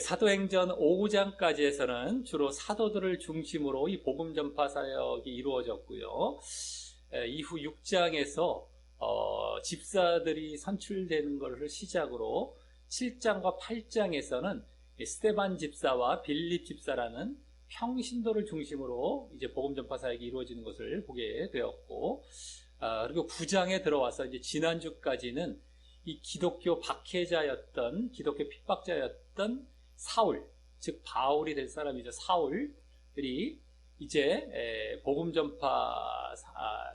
사도행전 5장까지에서는 주로 사도들을 중심으로 이 복음 전파 사역이 이루어졌고요. 이후 6장에서 집사들이 선출되는 것을 시작으로 7장과 8장에서는 스데반 집사와 빌립 집사라는 평신도를 중심으로 이제 복음 전파 사역이 이루어지는 것을 보게 되었고, 그리고 9장에 들어와서 이제 지난주까지는 이 기독교 박해자였던, 기독교 핍박자였던 사울, 즉 바울이 될 사람이죠. 사울들이 이제 복음 전파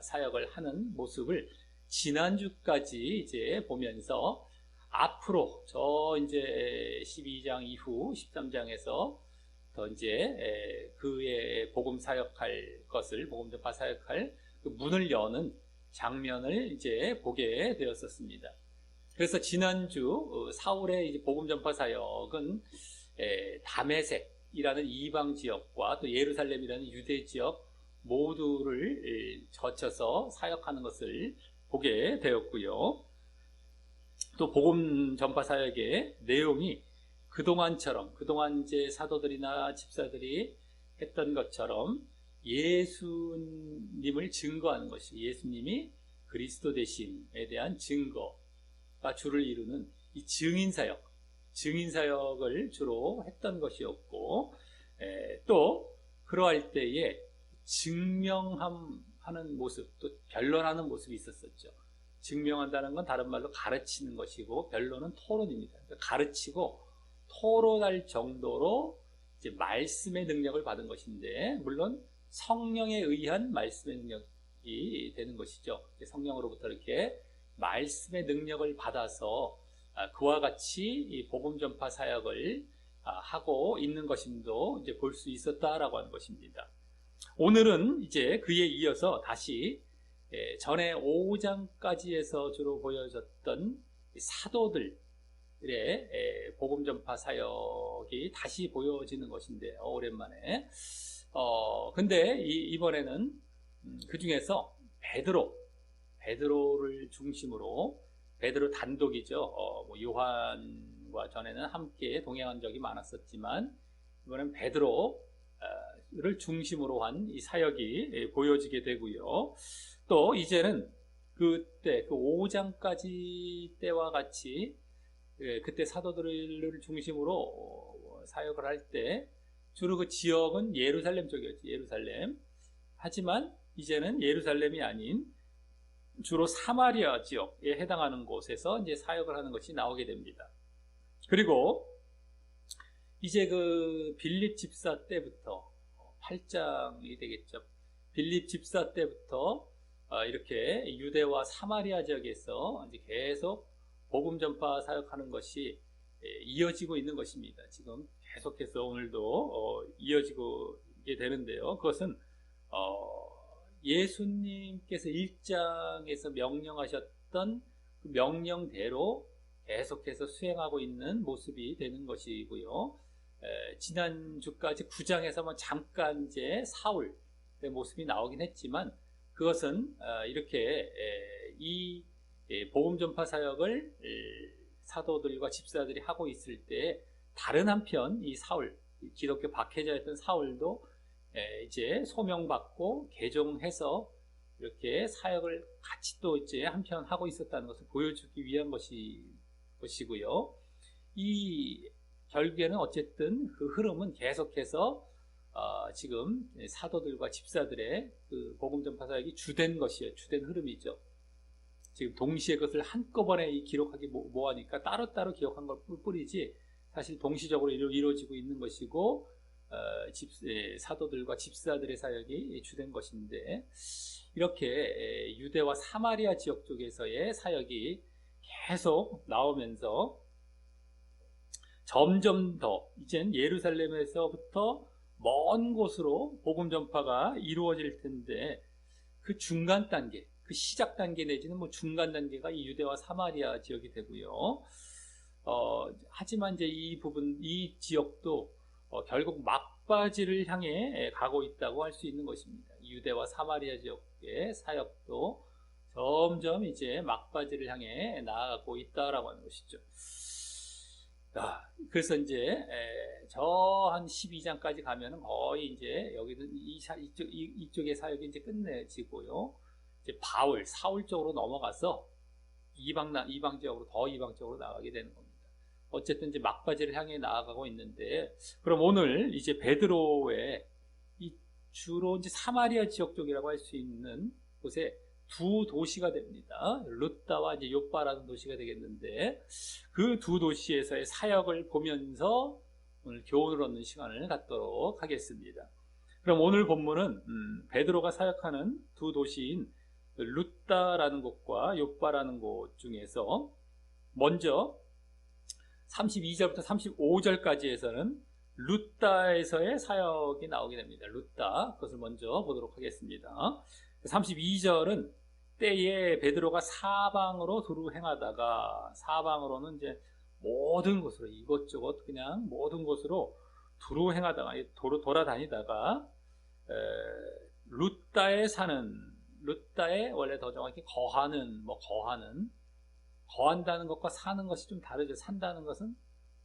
사역을 하는 모습을 지난주까지 이제 보면서 앞으로 저 이제 12장 이후 13장에서 더 이제 그의 복음 사역할 것을, 복음 전파 사역할 그 문을 여는 장면을 이제 보게 되었었습니다. 그래서 지난주 사울의 이제 복음 전파 사역은 다메섹이라는 이방 지역과 또 예루살렘이라는 유대 지역 모두를 거쳐서 사역하는 것을 보게 되었고요. 또 복음 전파 사역의 내용이 그동안 이제 사도들이나 집사들이 했던 것처럼 예수님을 증거하는 것이, 예수님이 그리스도 되심에 대한 증거가 주를 이루는 이 증인사역을 주로 했던 것이었고, 또 그러할 때에 증명하는 모습, 또 변론하는 모습이 있었었죠. 증명한다는 건 다른 말로 가르치는 것이고, 변론은 토론입니다. 그러니까 가르치고 토론할 정도로 이제 말씀의 능력을 받은 것인데, 물론 성령에 의한 말씀의 능력이 되는 것이죠. 성령으로부터 이렇게 말씀의 능력을 받아서 그와 같이 이 복음 전파 사역을 하고 있는 것임도 이제 볼 수 있었다라고 하는 것입니다. 오늘은 이제 그에 이어서 다시 전에 5장까지에서 주로 보여졌던 사도들의 복음 전파 사역이 다시 보여지는 것인데요. 오랜만에. 근데 이번에는 그 중에서 베드로를 중심으로, 베드로 단독이죠. 요한과 전에는 함께 동행한 적이 많았었지만, 이번엔 베드로를 중심으로 한 이 사역이 보여지게 되고요. 또 이제는 그때, 그 5장까지 때와 같이, 그때 사도들을 중심으로 사역을 할 때, 주로 그 지역은 예루살렘 쪽이었지, 예루살렘. 하지만 이제는 예루살렘이 아닌 주로 사마리아 지역에 해당하는 곳에서 이제 사역을 하는 것이 나오게 됩니다. 그리고 이제 그 빌립 집사 때부터 8장이 되겠죠. 빌립 집사 때부터 이렇게 유대와 사마리아 지역에서 이제 계속 복음 전파 사역하는 것이 이어지고 있는 것입니다. 지금 계속해서 오늘도 이어지고 되는데요. 그것은 예수님께서 1장에서 명령하셨던 그 명령대로 계속해서 수행하고 있는 모습이 되는 것이고요. 지난주까지 9장에서만 잠깐 이제 사울의 모습이 나오긴 했지만, 그것은 이렇게 이 복음 전파 사역을 사도들과 집사들이 하고 있을 때, 다른 한편 이 사울, 기독교 박해자였던 사울도 이제 소명받고 개종해서 이렇게 사역을 같이 또 이제 한편 하고 있었다는 것을 보여주기 위한 것이고요. 이 결국에는 어쨌든 그 흐름은 계속해서 지금 사도들과 집사들의 그 복음 전파 사역이 주된 것이에요. 주된 흐름이죠. 지금 동시에 그것을 한꺼번에 기록하기 뭐하니까 따로따로 기억한 걸 뿐이지, 사실 동시적으로 이루어지고 있는 것이고, 사도들과 집사들의 사역이 주된 것인데, 이렇게 유대와 사마리아 지역 쪽에서의 사역이 계속 나오면서 점점 더 이젠 예루살렘에서부터 먼 곳으로 복음 전파가 이루어질 텐데, 그 중간 단계, 그 시작 단계 내지는 중간 단계가 이 유대와 사마리아 지역이 되고요. 하지만 이제 이 지역도 결국 막바지를 향해 가고 있다고 할 수 있는 것입니다. 유대와 사마리아 지역의 사역도 점점 이제 막바지를 향해 나아가고 있다라고 하는 것이죠. 그래서 이제 저 한 12장까지 가면은 거의 이제 여기는 이쪽의 사역이 이제 끝내지고요. 이제 사울 쪽으로 넘어가서 이방 지역으로 더 이방 쪽으로 나가게 되는 겁니다. 어쨌든 이제 막바지를 향해 나아가고 있는데, 그럼 오늘 이제 베드로의 주로 이제 사마리아 지역 쪽이라고 할 수 있는 곳에 두 도시가 됩니다. 룻다와 이제 욥바라는 도시가 되겠는데, 그 두 도시에서의 사역을 보면서 오늘 교훈을 얻는 시간을 갖도록 하겠습니다. 그럼 오늘 본문은 베드로가 사역하는 두 도시인 룻다라는 곳과 욥바라는 곳 중에서 먼저 32절부터 35절까지에서는 룻다에서의 사역이 나오게 됩니다. 룻다, 그것을 먼저 보도록 하겠습니다. 32절은 때에 베드로가 사방으로 두루 행하다가, 사방으로는 이제 모든 곳으로, 이것저것 그냥 모든 곳으로 두루 행하다가, 돌아다니다가 룻다에 원래 더 정확히 거한다는 것과 사는 것이 좀 다르죠. 산다는 것은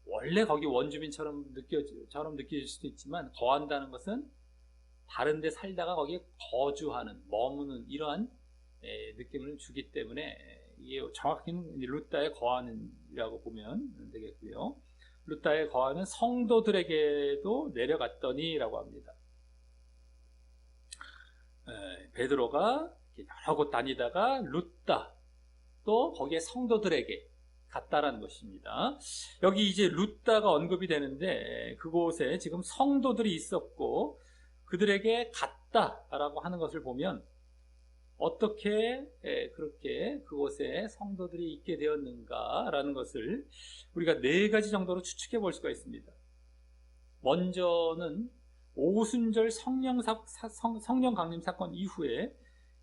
원래 거기 원주민처럼 느껴질 수도 있지만, 거한다는 것은 다른 데 살다가 거기에 거주하는, 머무는 이러한 느낌을 주기 때문에, 이게 정확히는 룻다에 거하는이라고 보면 되겠고요. 룻다에 거하는 성도들에게도 내려갔더니라고 합니다. 베드로가 여러 곳 다니다가 룻다, 또 거기에 성도들에게 갔다라는 것입니다. 여기 이제 룻다가 언급이 되는데, 그곳에 지금 성도들이 있었고 그들에게 갔다라고 하는 것을 보면 어떻게 그렇게 그곳에 성도들이 있게 되었는가라는 것을 우리가 네 가지 정도로 추측해 볼 수가 있습니다. 먼저는 오순절 성령 강림 사건 이후에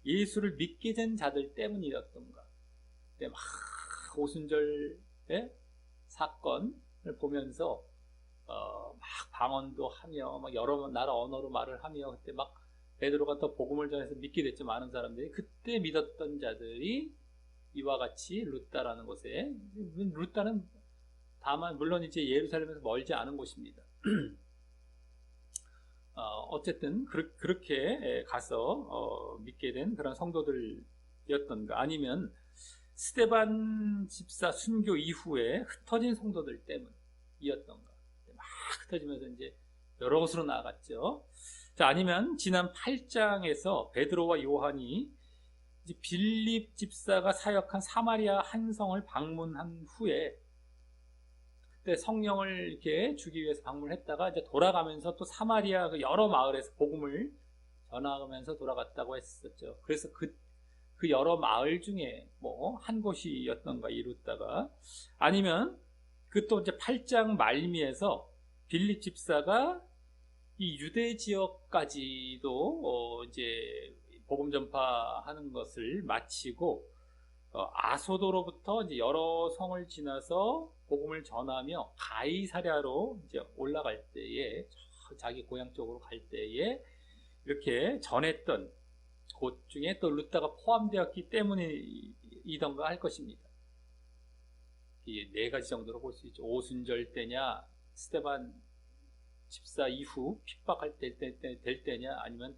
예수를 믿게 된 자들 때문이었던가. 막 오순절의 사건을 보면서 막 방언도 하며 막 여러 나라 언어로 말을 하며, 그때 막 베드로가 또 복음을 전해서 믿게 됐죠. 많은 사람들이 그때 믿었던 자들이 이와 같이 룻다라는 곳에, 룻다는 다만 물론 이제 예루살렘에서 멀지 않은 곳입니다. 어쨌든 그렇게 가서 믿게 된 그런 성도들이었던가, 아니면 스데반 집사 순교 이후에 흩어진 성도들 때문이었던가. 막 흩어지면서 이제 여러 곳으로 나아갔죠. 자, 아니면 지난 8장에서 베드로와 요한이 이제 빌립 집사가 사역한 사마리아 한 성을 방문한 후에, 그때 성령을 이렇게 주기 위해서 방문했다가 이제 돌아가면서 또 사마리아 그 여러 마을에서 복음을 전하면서 돌아갔다고 했었죠. 그래서 그 여러 마을 중에 뭐 한 곳이었던가 이루다가, 아니면 그 또 이제 8장 말미에서 빌립 집사가 이 유대 지역까지도 이제 복음 전파하는 것을 마치고 아소도로부터 이제 여러 성을 지나서 복음을 전하며 가이사랴로 이제 올라갈 때에, 자기 고향 쪽으로 갈 때에 이렇게 전했던 곳 중에 또 룻다가 포함되었기 때문이던가 할 것입니다. 이 네 가지 정도로 볼 수 있죠. 오순절 때냐, 스데반 집사 이후 핍박할 될 때냐, 아니면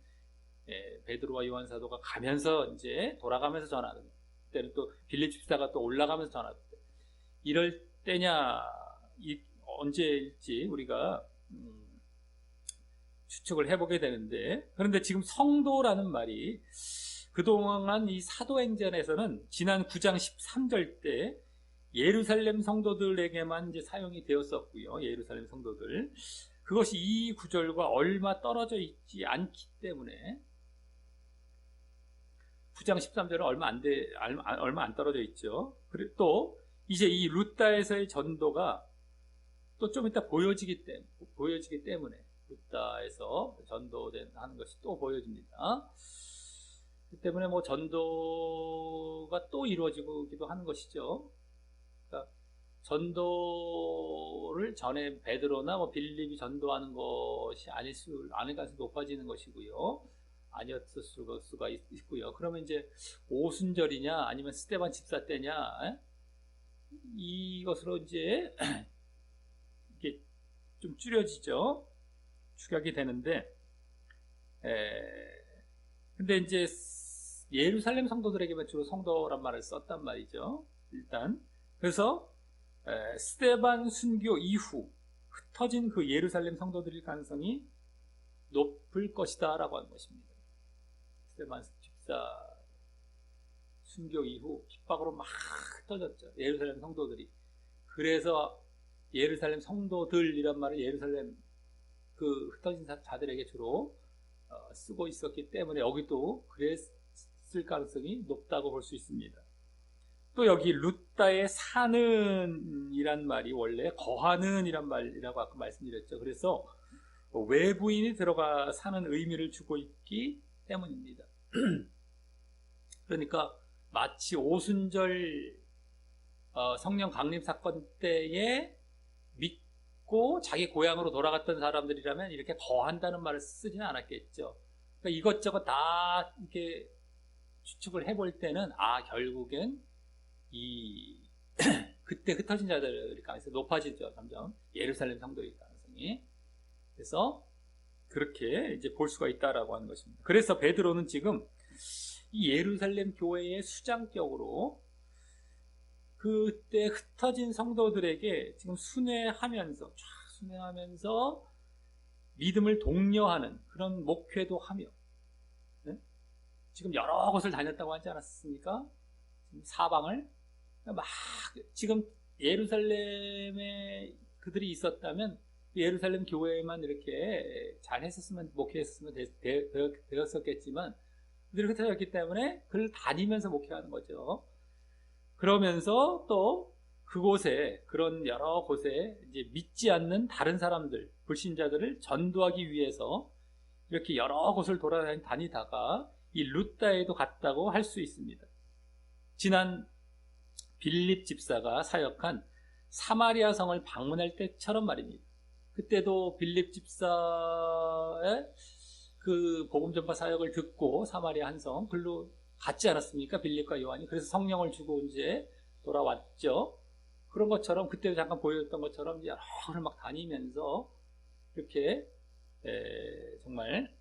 베드로와 요한 사도가 가면서 이제 돌아가면서 전하는 때는 또 빌립 집사가 또 올라가면서 전하는 때, 이럴 때냐 언제일지 우리가 추측을 해보게 되는데, 그런데 지금 성도라는 말이 그동안 이 사도행전에서는 지난 9장 13절 때 예루살렘 성도들에게만 이제 사용이 되었었고요. 예루살렘 성도들, 그것이 이 구절과 얼마 떨어져 있지 않기 때문에 9장 13절은 얼마 안 떨어져 있죠. 그리고 또 이제 이 룻다에서의 전도가 또 좀 이따 보여지기 때문에 룻다에서 전도하는 것이 또 보여집니다. 그 때문에 뭐 전도가 또 이루어지기도 하는 것이죠. 그러니까 전도를 전에 베드로나 뭐 빌립이 전도하는 것이 아닐 가능성이 높아지는 것이고요. 아니었을 수가 있고요. 그러면 이제 오순절이냐 아니면 스데반 집사 때냐, 이것으로 이제 줄여지죠. 축약이 되는데, 근데 이제 예루살렘 성도들에게만 주로 성도란 말을 썼단 말이죠. 일단. 그래서 스데반 순교 이후 흩어진 그 예루살렘 성도들일 가능성이 높을 것이다 라고 하는 것입니다. 스데반 집사 순교 이후 핍박으로 막 흩어졌죠. 예루살렘 성도들이. 그래서 예루살렘 성도들이란 말을 예루살렘 그 흩어진 자들에게 주로 쓰고 있었기 때문에 여기도 그랬을 가능성이 높다고 볼 수 있습니다. 또 여기 루다의 사는 이란 말이 원래 거하는 이란 말이라고 아까 말씀드렸죠. 그래서 외부인이 들어가 사는 의미를 주고 있기 때문입니다. 그러니까 마치 오순절 성령 강림 사건 때에 믿고 자기 고향으로 돌아갔던 사람들이라면 이렇게 거한다는 말을 쓰지는 않았겠죠. 그러니까 이것저것 다 이렇게 추측을 해볼 때는 결국엔 그때 흩어진 자들일 가능성이 높아지죠. 점점 예루살렘 성도일 가능성이. 그래서 그렇게 이제 볼 수가 있다라고 하는 것입니다. 그래서 베드로는 지금 이 예루살렘 교회의 수장격으로 그때 흩어진 성도들에게 지금 순회하면서 믿음을 독려하는 그런 목회도 하며, 네? 지금 여러 곳을 다녔다고 하지 않았습니까? 지금 사방을 막 지금 예루살렘에 그들이 있었다면 예루살렘 교회에만 이렇게 잘 했었으면 목회했으면 되었었겠지만 그들이 흩어졌기 때문에 그를 다니면서 목회하는 거죠. 그러면서 또 그곳에 그런 여러 곳에 이제 믿지 않는 다른 사람들, 불신자들을 전도하기 위해서 이렇게 여러 곳을 돌아다니다가 이 루다에도 갔다고 할 수 있습니다. 지난 빌립 집사가 사역한 사마리아 성을 방문할 때처럼 말입니다. 그때도 빌립 집사의 그 복음 전파 사역을 듣고 사마리아 한 성 글로 갔지 않았습니까? 빌립과 요한이. 그래서 성령을 주고 이제 돌아왔죠. 그런 것처럼 그때 잠깐 보여줬던 것처럼 여러 곳을 막 다니면서 이렇게 정말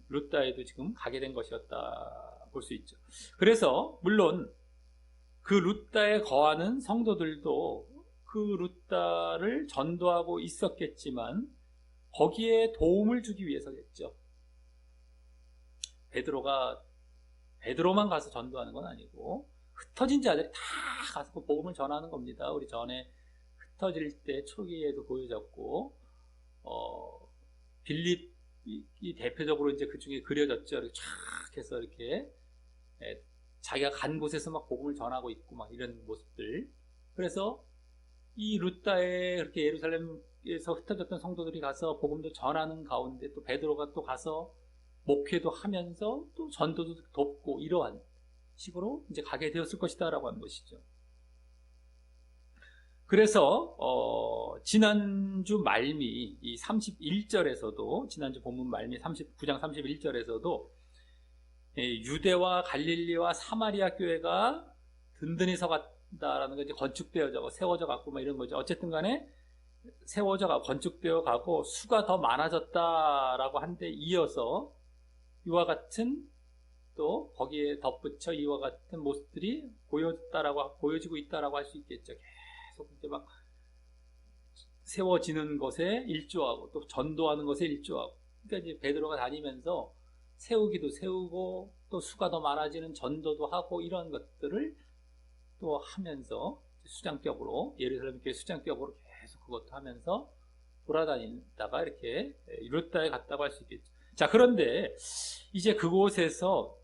루다에도 지금 가게 된 것이었다 볼 수 있죠. 그래서 물론 그 루다에 거하는 성도들도 그 루다를 전도하고 있었겠지만 거기에 도움을 주기 위해서겠죠. 베드로만 가서 전도하는 건 아니고 흩어진 자들이 다 가서 복음을 전하는 겁니다. 우리 전에 흩어질 때 초기에도 보여졌고 빌립이 대표적으로 이제 그 중에 그려졌죠. 이렇게 쫙 해서 이렇게 자기가 간 곳에서 막 복음을 전하고 있고 막 이런 모습들. 그래서 이 루다에 그렇게 예루살렘에서 흩어졌던 성도들이 가서 복음도 전하는 가운데 또 베드로가 또 가서 목회도 하면서 또 전도도 돕고 이러한 식으로 이제 가게 되었을 것이다라고 하는 것이죠. 그래서 지난주 말미 이 31절에서도 지난주 본문 말미 9장 31절에서도 유대와 갈릴리와 사마리아 교회가 든든히 서갔다라는 거 이제 건축되어져 세워져 갔고 막 이런 거죠. 어쨌든 간에 세워져 가고 건축되어 가고 수가 더 많아졌다라고 한데 이어서 이와 같은 또 거기에 덧붙여 이와 같은 모습들이 보여지고 있다라고 할 수 있겠죠. 계속 이제 막 세워지는 것에 일조하고 또 전도하는 것에 일조하고. 그러니까 이제 베드로가 다니면서 세우기도 세우고 또 수가 더 많아지는 전도도 하고 이런 것들을 또 하면서 수장격으로 예루살렘 교회 수장격으로 계속 그것도 하면서 돌아다니다가 이렇게 루다에 갔다고 할 수 있겠죠. 자, 그런데 이제 그곳에서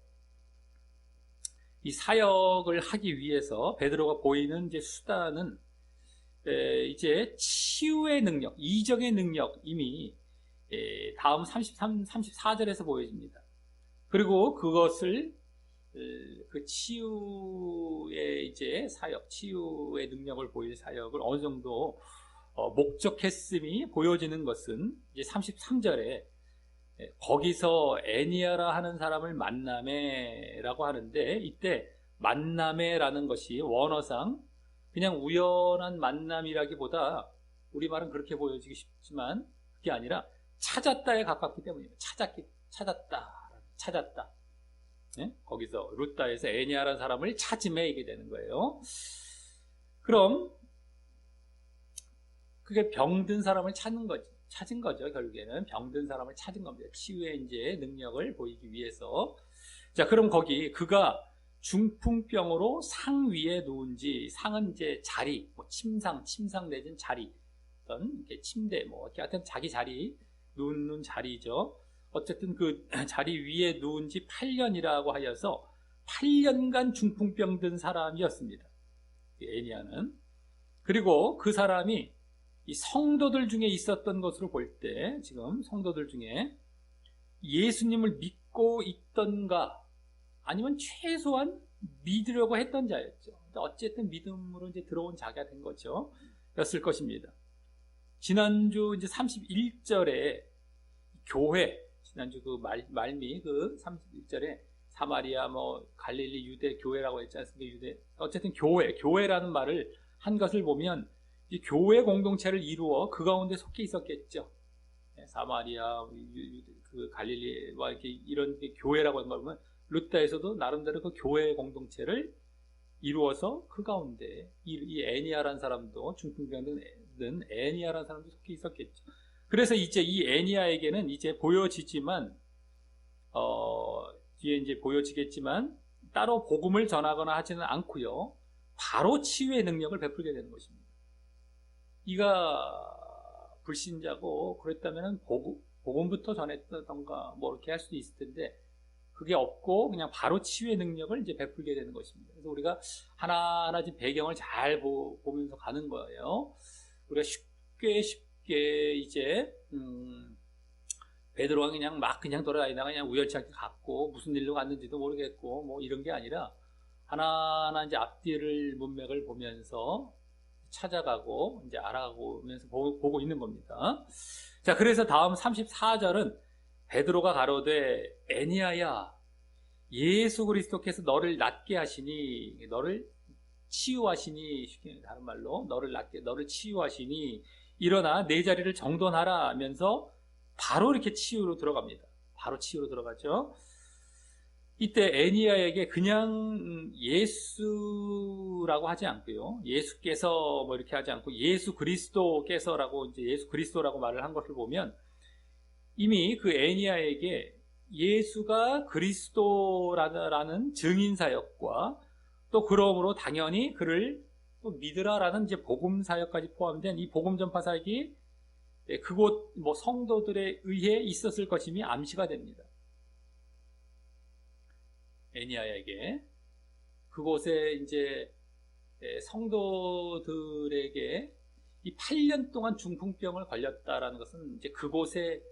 이 사역을 하기 위해서 베드로가 보이는 이제 수단은 이제 치유의 능력, 이적의 능력 이미 다음 34절에서 보여집니다. 그리고 그것을 그 치유의 이제 사역, 치유의 능력을 보일 사역을 어느 정도 목적했음이 보여지는 것은 이제 33절에 거기서 애니아라 하는 사람을 만나매라고 하는데 이때 만나매라는 것이 원어상 그냥 우연한 만남이라기보다 우리말은 그렇게 보여지기 쉽지만 게 아니라 찾았다에 가깝기 때문이에요. 찾았다. 네? 거기서 루다에서 에니아라는 사람을 찾음에 이게 되는 거예요. 그럼 그게 병든 사람을 찾은 거죠. 결국에는 병든 사람을 찾은 겁니다. 치유의 이제 능력을 보이기 위해서. 자, 그럼 거기 그가 중풍병으로 상 위에 누운지, 상은 이제 자리, 뭐 침상 내진 자리, 어떤 이렇게 침대, 뭐 하여튼 자기 자리, 누운 자리죠. 어쨌든 그 자리 위에 누운 지 8년이라고 하여서 8년간 중풍병 든 사람이었습니다. 에니아는. 그리고 그 사람이 이 성도들 중에 있었던 것으로 볼 때, 지금 성도들 중에 예수님을 믿고 있던가, 아니면 최소한 믿으려고 했던 자였죠. 어쨌든 믿음으로 이제 들어온 자가 된 거죠. 였을 것입니다. 지난주 이제 31절에 교회, 지난주 그 말미 그 31절에 사마리아 뭐 갈릴리 유대 교회라고 했지 않습니까? 유대. 어쨌든 교회라는 말을 한 것을 보면 이 교회 공동체를 이루어 그 가운데 속해 있었겠죠. 사마리아, 그 갈릴리와 이렇게 이런 교회라고 하는 걸 보면 루다에서도 나름대로 그 교회 공동체를 이루어서 그 가운데 이 애니아라는 사람도 중풍병 든 애니아라는 사람도 속해 있었겠죠. 그래서 이제 이 애니아에게는 이제 보여지지만 뒤에 이제 보여지겠지만 따로 복음을 전하거나 하지는 않고요. 바로 치유의 능력을 베풀게 되는 것입니다. 이가 불신자고 그랬다면 복음부터 전했던가 뭐 이렇게 할 수도 있을 텐데 그게 없고 그냥 바로 치유의 능력을 이제 베풀게 되는 것입니다. 그래서 우리가 하나하나 지금 배경을 잘 보면서 가는 거예요. 우리가 쉽게 이제 베드로가 그냥 돌아다니다가 그냥 우연치 않게 갔고 무슨 일로 갔는지도 모르겠고 뭐 이런 게 아니라 하나하나 이제 앞뒤를 문맥을 보면서 찾아가고 이제 알아가면서 보고 있는 겁니다. 자, 그래서 다음 34절은 베드로가 가로되 애니아야 예수 그리스도께서 너를 낫게 하시니 너를 치유하시니 쉽게 다른 말로 너를 치유하시니 일어나 내 자리를 정돈하라 하면서 바로 이렇게 치유로 들어갑니다. 바로 치유로 들어가죠. 이때 애니아에게 그냥 예수라고 하지 않고요. 예수께서 뭐 이렇게 하지 않고 예수 그리스도께서라고 이제 예수 그리스도라고 말을 한 것을 보면 이미 그 애니아에게 예수가 그리스도라는 증인 사역과 또 그러므로 당연히 그를 또 믿으라라는 이제 복음 사역까지 포함된 이 복음 전파 사역이 그곳 뭐 성도들에 의해 있었을 것임이 암시가 됩니다. 애니아에게 그곳에 이제 성도들에게 이 8년 동안 중풍병을 걸렸다라는 것은 이제 그곳이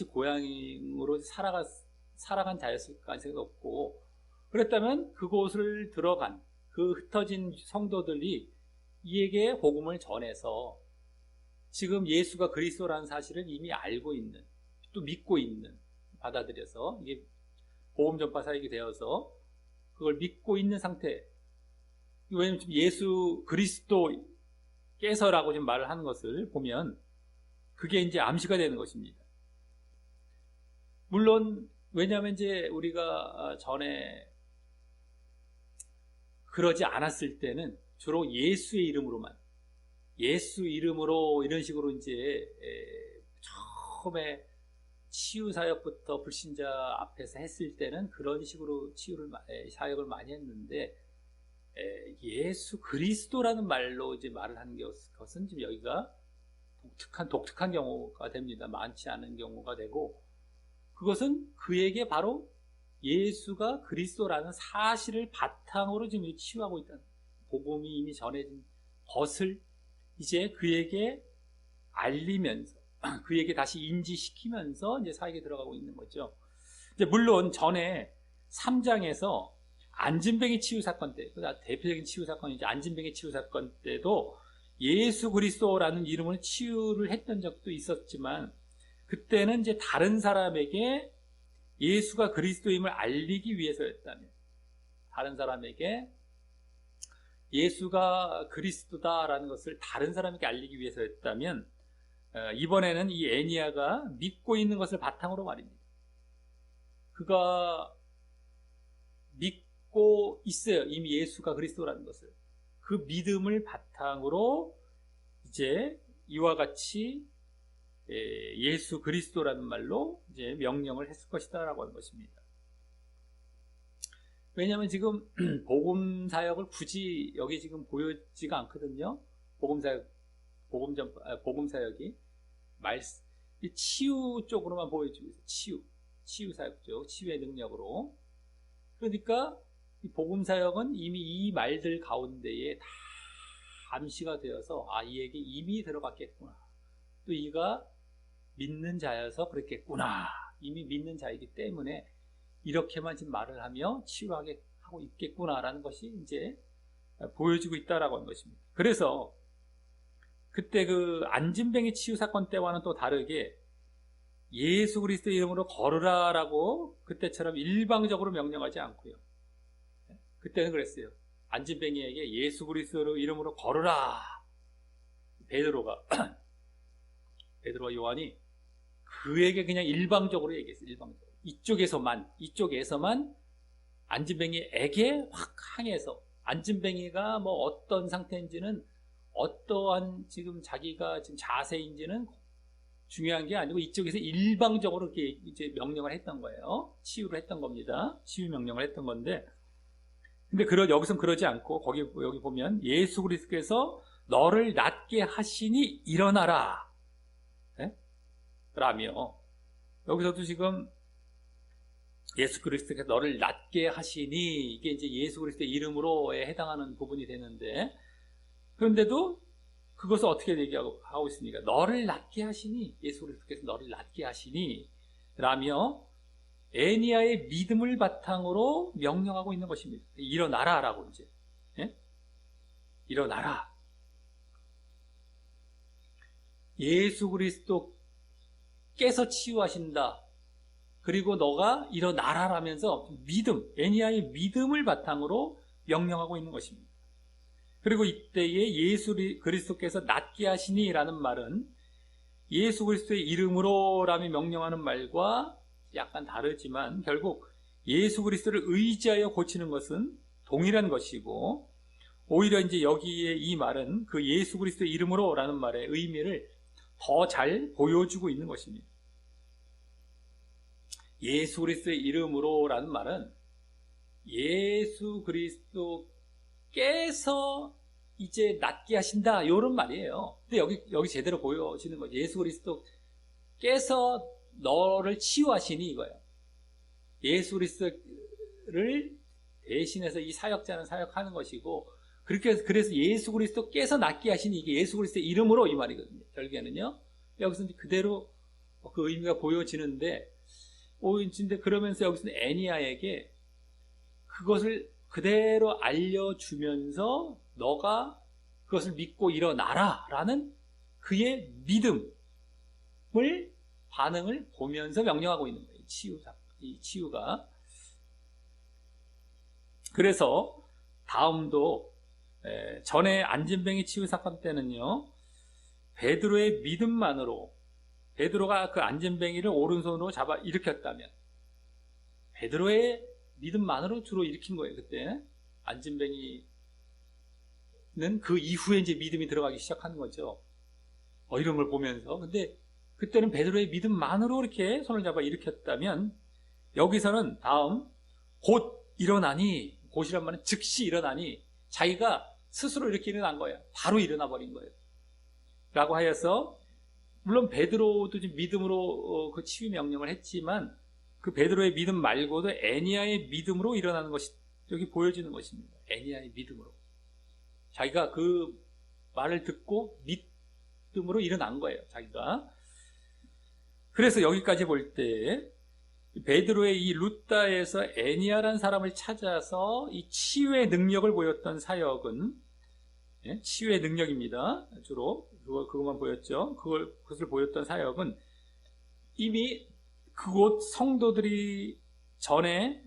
고향으로 살아간 자였을 가능성이 없고, 그랬다면 그곳을 들어간 그 흩어진 성도들이 이에게 복음을 전해서 지금 예수가 그리스도라는 사실을 이미 알고 있는, 또 믿고 있는, 받아들여서 이게 복음 전파 사역이 되어서 그걸 믿고 있는 상태. 왜냐하면 지금 예수 그리스도께서라고 지금 말을 하는 것을 보면 그게 이제 암시가 되는 것입니다. 물론 왜냐하면 이제 우리가 전에 그러지 않았을 때는 주로 예수의 이름으로만, 예수 이름으로 이런 식으로 이제 처음에 치유 사역부터 불신자 앞에서 했을 때는 그런 식으로 사역을 많이 했는데, 예수 그리스도라는 말로 이제 말을 하는 것은 지금 여기가 독특한 경우가 됩니다. 많지 않은 경우가 되고, 그것은 그에게 바로 예수가 그리스도라는 사실을 바탕으로 지금 치유하고 있다는, 복음이 이미 전해진 것을 이제 그에게 알리면서, 그에게 다시 인지시키면서 이제 사역에 들어가고 있는 거죠. 이제 물론 전에 3장에서 안진뱅이 치유 사건 때, 대표적인 치유 사건이죠. 안진뱅이 치유 사건 때도 예수 그리스도라는 이름으로 치유를 했던 적도 있었지만, 그때는 이제 다른 사람에게 예수가 그리스도임을 알리기 위해서였다면, 다른 사람에게 예수가 그리스도다라는 것을 다른 사람에게 알리기 위해서였다면, 이번에는 이 애니야가 믿고 있는 것을 바탕으로 말입니다. 그가 믿고 있어요. 이미 예수가 그리스도라는 것을. 그 믿음을 바탕으로 이제 이와 같이 예수 그리스도라는 말로 이제 명령을 했을 것이다라고 하는 것입니다. 왜냐하면 지금 복음 사역을 굳이 여기 지금 보여지가 않거든요. 복음 사역이 치유 쪽으로만 보여주고 있어요. 치유 사역죠. 치유의 능력으로. 그러니까 이 복음 사역은 이미 이 말들 가운데에 다 암시가 되어서 이에게 이미 들어갔겠구나. 또 이가 믿는 자여서 그랬겠구나. 이미 믿는 자이기 때문에 이렇게만 지금 말을 하며 치유하게 하고 있겠구나라는 것이 이제 보여지고 있다라고 하는 것입니다. 그래서 그때 그 안진뱅이 치유 사건 때와는 또 다르게 예수 그리스도 이름으로 걸으라라고 그때처럼 일방적으로 명령하지 않고요. 그때는 그랬어요. 안진뱅이에게 예수 그리스도 이름으로 걸으라. 베드로와 요한이 그에게 그냥 일방적으로 얘기했어요. 일방적으로. 이쪽에서만 안진뱅이에게 확 항해서 안진뱅이가 뭐 어떤 상태인지는 어떠한 지금 자기가 지금 자세인지는 중요한 게 아니고 이쪽에서 일방적으로 이렇게 이제 명령을 했던 거예요. 치유를 했던 겁니다. 치유 명령을 했던 건데, 근데 여기선 그러지 않고 여기 보면 예수 그리스도께서 너를 낫게 하시니 일어나라. 네? 라며 여기서도 지금 예수 그리스도께서 너를 낫게 하시니 이게 이제 예수 그리스도의 이름으로에 해당하는 부분이 되는데, 그런데도 그것을 어떻게 얘기하고 있습니까? 너를 낫게 하시니, 예수 그리스도께서 너를 낫게 하시니 라며 애니야의 믿음을 바탕으로 명령하고 있는 것입니다. 일어나라 라고 이제. 예? 일어나라. 예수 그리스도께서 치유하신다. 그리고 너가 일어나라 라면서 애니야의 믿음을 바탕으로 명령하고 있는 것입니다. 그리고 이때에 예수 그리스도께서 낫게 하시니 라는 말은 예수 그리스도의 이름으로 라며 명령하는 말과 약간 다르지만 결국 예수 그리스도를 의지하여 고치는 것은 동일한 것이고, 오히려 이제 여기에 이 말은 그 예수 그리스도의 이름으로 라는 말의 의미를 더 잘 보여주고 있는 것입니다. 예수 그리스도의 이름으로 라는 말은 예수 그리스도께서 이제 낫게 하신다 이런 말이에요. 근데 여기 제대로 보여지는 거죠. 예수 그리스도께서 너를 치유하시니 이거예요. 예수 그리스도를 대신해서 이 사역자는 사역하는 것이고, 그래서 예수 그리스도께서 낫게 하시니 이게 예수 그리스도의 이름으로 이 말이거든요. 결국에는요. 여기서 그대로 그 의미가 보여지는데, 근데 그러면서 여기서는 애니야에게 그것을 그대로 알려주면서 너가 그것을 믿고 일어나라 라는 그의 반응을 보면서 명령하고 있는 거예요. 이 치유가. 그래서 다음도 전에 안진뱅이 치유 사건 때는요, 베드로의 믿음만으로, 베드로가 그 안진뱅이를 오른손으로 잡아 일으켰다면 베드로의 믿음만으로 주로 일으킨 거예요. 그때 안진뱅이는 그 이후에 이제 믿음이 들어가기 시작하는 거죠. 이런 걸 보면서. 근데 그때는 베드로의 믿음만으로 이렇게 손을 잡아 일으켰다면, 여기서는 다음 곧 일어나니, 곧이란 말은 즉시 일어나니, 자기가 스스로 이렇게 일어난 거예요. 바로 일어나 버린 거예요. 라고 하여서, 물론 베드로도 지금 믿음으로 그 치유 명령을 했지만 그 베드로의 믿음 말고도 애니야의 믿음으로 일어나는 것이 여기 보여지는 것입니다. 애니야의 믿음으로. 자기가 그 말을 듣고 믿음으로 일어난 거예요. 자기가. 그래서 여기까지 볼 때 베드로의 이 루다에서 애니야라는 사람을 찾아서 이 치유의 능력을 보였던 사역은, 치유의 능력입니다. 주로 그것만 보였죠. 그것을 보였던 사역은 이미 그곳 성도들이 전에서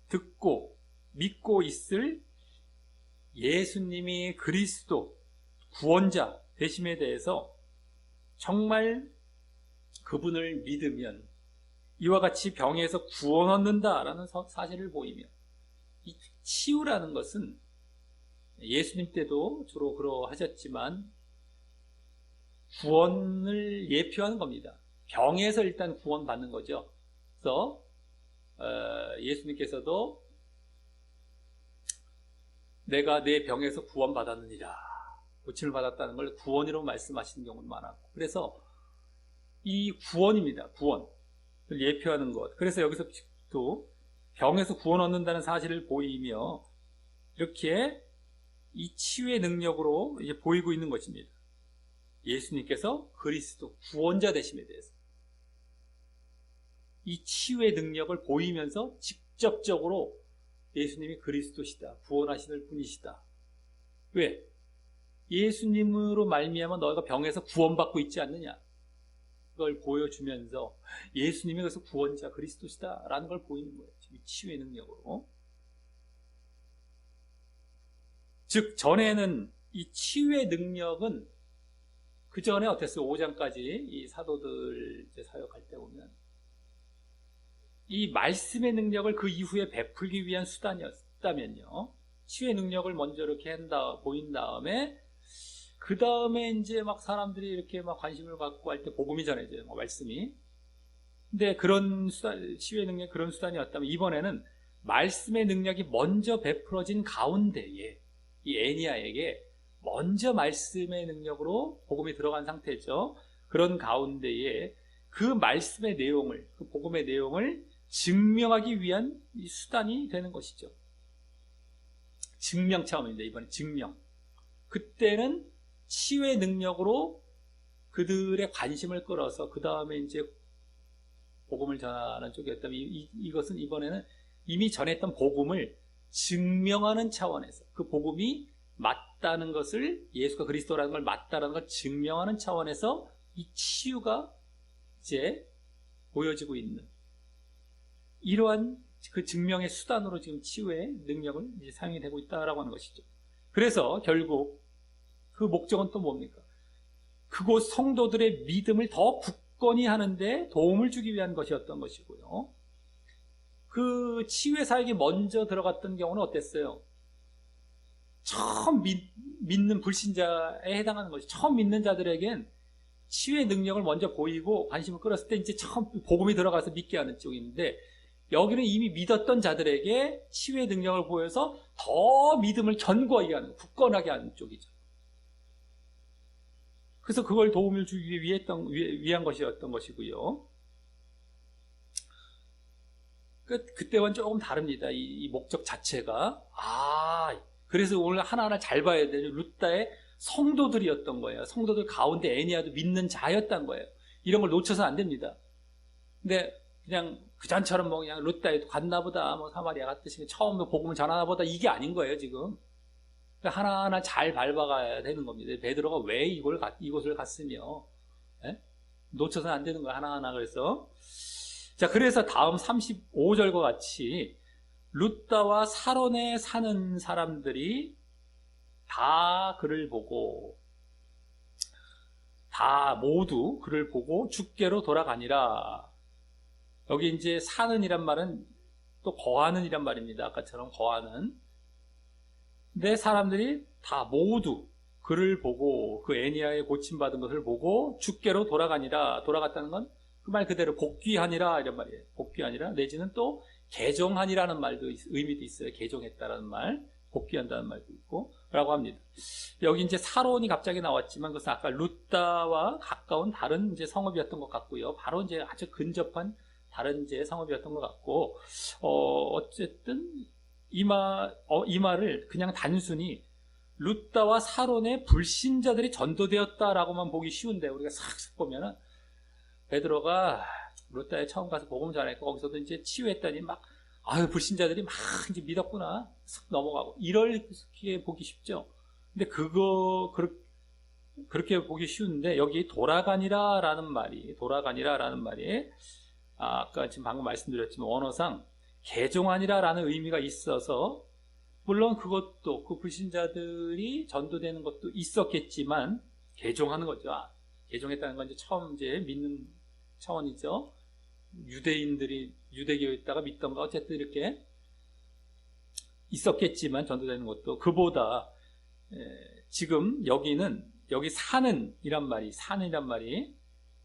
듣고 믿고 있을 예수님이 그리스도 구원자 되심에 대해서 정말 그분을 믿으면 이와 같이 병에서 구원 얻는다라는 사실을 보이며, 이 치유라는 것은 예수님 때도 주로 그러하셨지만 구원을 예표하는 겁니다. 병에서 일단 구원받는 거죠. 그래서 예수님께서도 내가 내 병에서 구원받았느니라, 고침을 받았다는 걸 구원이라고 말씀하시는 경우도 많았고, 그래서 이 구원입니다. 구원을 예표하는 것. 그래서 여기서도 병에서 구원 얻는다는 사실을 보이며 이렇게 이 치유의 능력으로 이제 보이고 있는 것입니다. 예수님께서 그리스도 구원자 되심에 대해서 이 치유의 능력을 보이면서 직접적으로 예수님이 그리스도시다, 구원하시는 분이시다. 왜? 예수님으로 말미암아 너희가 병에서 구원받고 있지 않느냐, 그걸 보여주면서 예수님이 그래서 구원자 그리스도시다 라는 걸 보이는 거예요. 이 치유의 능력으로. 즉 전에는 이 치유의 능력은 그 전에 어땠어요? 5장까지 이 사도들 이제 사역할 때 보면 이 말씀의 능력을 그 이후에 베풀기 위한 수단이었다면요, 치유의 능력을 먼저 이렇게 보인 다음에 그 다음에 이제 막 사람들이 이렇게 막 관심을 갖고 할 때 복음이 전해져요, 말씀이. 근데 그런 치유의 능력이 그런 수단이었다면 이번에는 말씀의 능력이 먼저 베풀어진 가운데에 이 애니아에게 먼저 말씀의 능력으로 복음이 들어간 상태죠. 그런 가운데에 그 말씀의 내용을, 그 복음의 내용을 증명하기 위한 이 수단이 되는 것이죠. 증명 차원입니다. 이번에 증명. 그때는 치유의 능력으로 그들의 관심을 끌어서 그 다음에 이제 복음을 전하는 쪽이었다면 이것은 이번에는 이미 전했던 복음을 증명하는 차원에서 그 복음이 맞다는 것을, 예수가 그리스도라는 걸 맞다라는 걸 증명하는 차원에서 이 치유가 이제 보여지고 있는 이러한 그 증명의 수단으로 지금 치유의 능력을 이제 사용이 되고 있다라고 하는 것이죠. 그래서 결국 그 목적은 또 뭡니까? 그곳 성도들의 믿음을 더 굳건히 하는데 도움을 주기 위한 것이었던 것이고요. 그 치유의 사역이 먼저 들어갔던 경우는 어땠어요? 처음 믿는 불신자에 해당하는 것이, 처음 믿는 자들에겐 치유의 능력을 먼저 보이고 관심을 끌었을 때 이제 처음 복음이 들어가서 믿게 하는 쪽인데, 여기는 이미 믿었던 자들에게 치유의 능력을 보여서 더 믿음을 견고하게 하는, 굳건하게 하는 쪽이죠. 그래서 그걸 도움을 주기 위한 것이었던 것이고요. 그때와는 조금 다릅니다. 이 목적 자체가. 그래서 오늘 하나하나 잘 봐야 되죠. 루다의 성도들이었던 거예요. 성도들 가운데 애니아도 믿는 자였던 거예요. 이런 걸 놓쳐서는 안 됩니다. 근데 그냥 그전처럼 뭐 그냥 루다에도 갔나 보다, 뭐 사마리아 갔듯이 처음 복음을 전하나 보다, 이게 아닌 거예요, 지금. 하나하나 잘 밟아가야 되는 겁니다. 베드로가 왜 이곳을 갔으며, 놓쳐서는 안 되는 거예요, 하나하나. 그래서 다음 35절과 같이 루다와 사론에 사는 사람들이 다 모두 그를 보고 주께로 돌아가니라. 여기 이제 사는이란 말은 또 거하는이란 말입니다. 아까처럼 거하는. 근데 사람들이 다 모두 그를 보고, 그 애니아의 고침받은 것을 보고 주께로 돌아가니라. 돌아갔다는 건 그 말 그대로 복귀하니라 이런 말이에요. 복귀하니라, 내지는 또 개종하니라는 말도 의미도 있어요. 개종했다라는 말, 복귀한다는 말도 있고 라고 합니다. 여기 이제 사론이 갑자기 나왔지만 그것은 아까 루다와 가까운 다른 이제 성읍이었던 것 같고요. 바로 이제 아주 근접한 다른 이제 성읍이었던 것 같고, 어쨌든 이 말을 그냥 단순히 루다와 사론의 불신자들이 전도되었다라고만 보기 쉬운데, 우리가 싹 보면은 베드로가 루다에 처음 가서 복음 전했고 거기서도 이제 치유했더니 불신자들이 막 이제 믿었구나, 쓱 넘어가고 이렇게 보기 쉽죠. 근데 그렇게 보기 쉬운데, 여기 돌아가니라라는 말이 아까 지금 방금 말씀드렸지만 원어상 개종하니라라는 의미가 있어서, 물론 그것도 그 불신자들이 전도되는 것도 있었겠지만 개종하는 거죠. 개종했다는 건 이제 처음 이제 믿는 차원이죠. 유대인들이 유대교에 있다가 믿던가 어쨌든 이렇게 있었겠지만 전도되는 것도 그보다 지금 여기 산이란 말이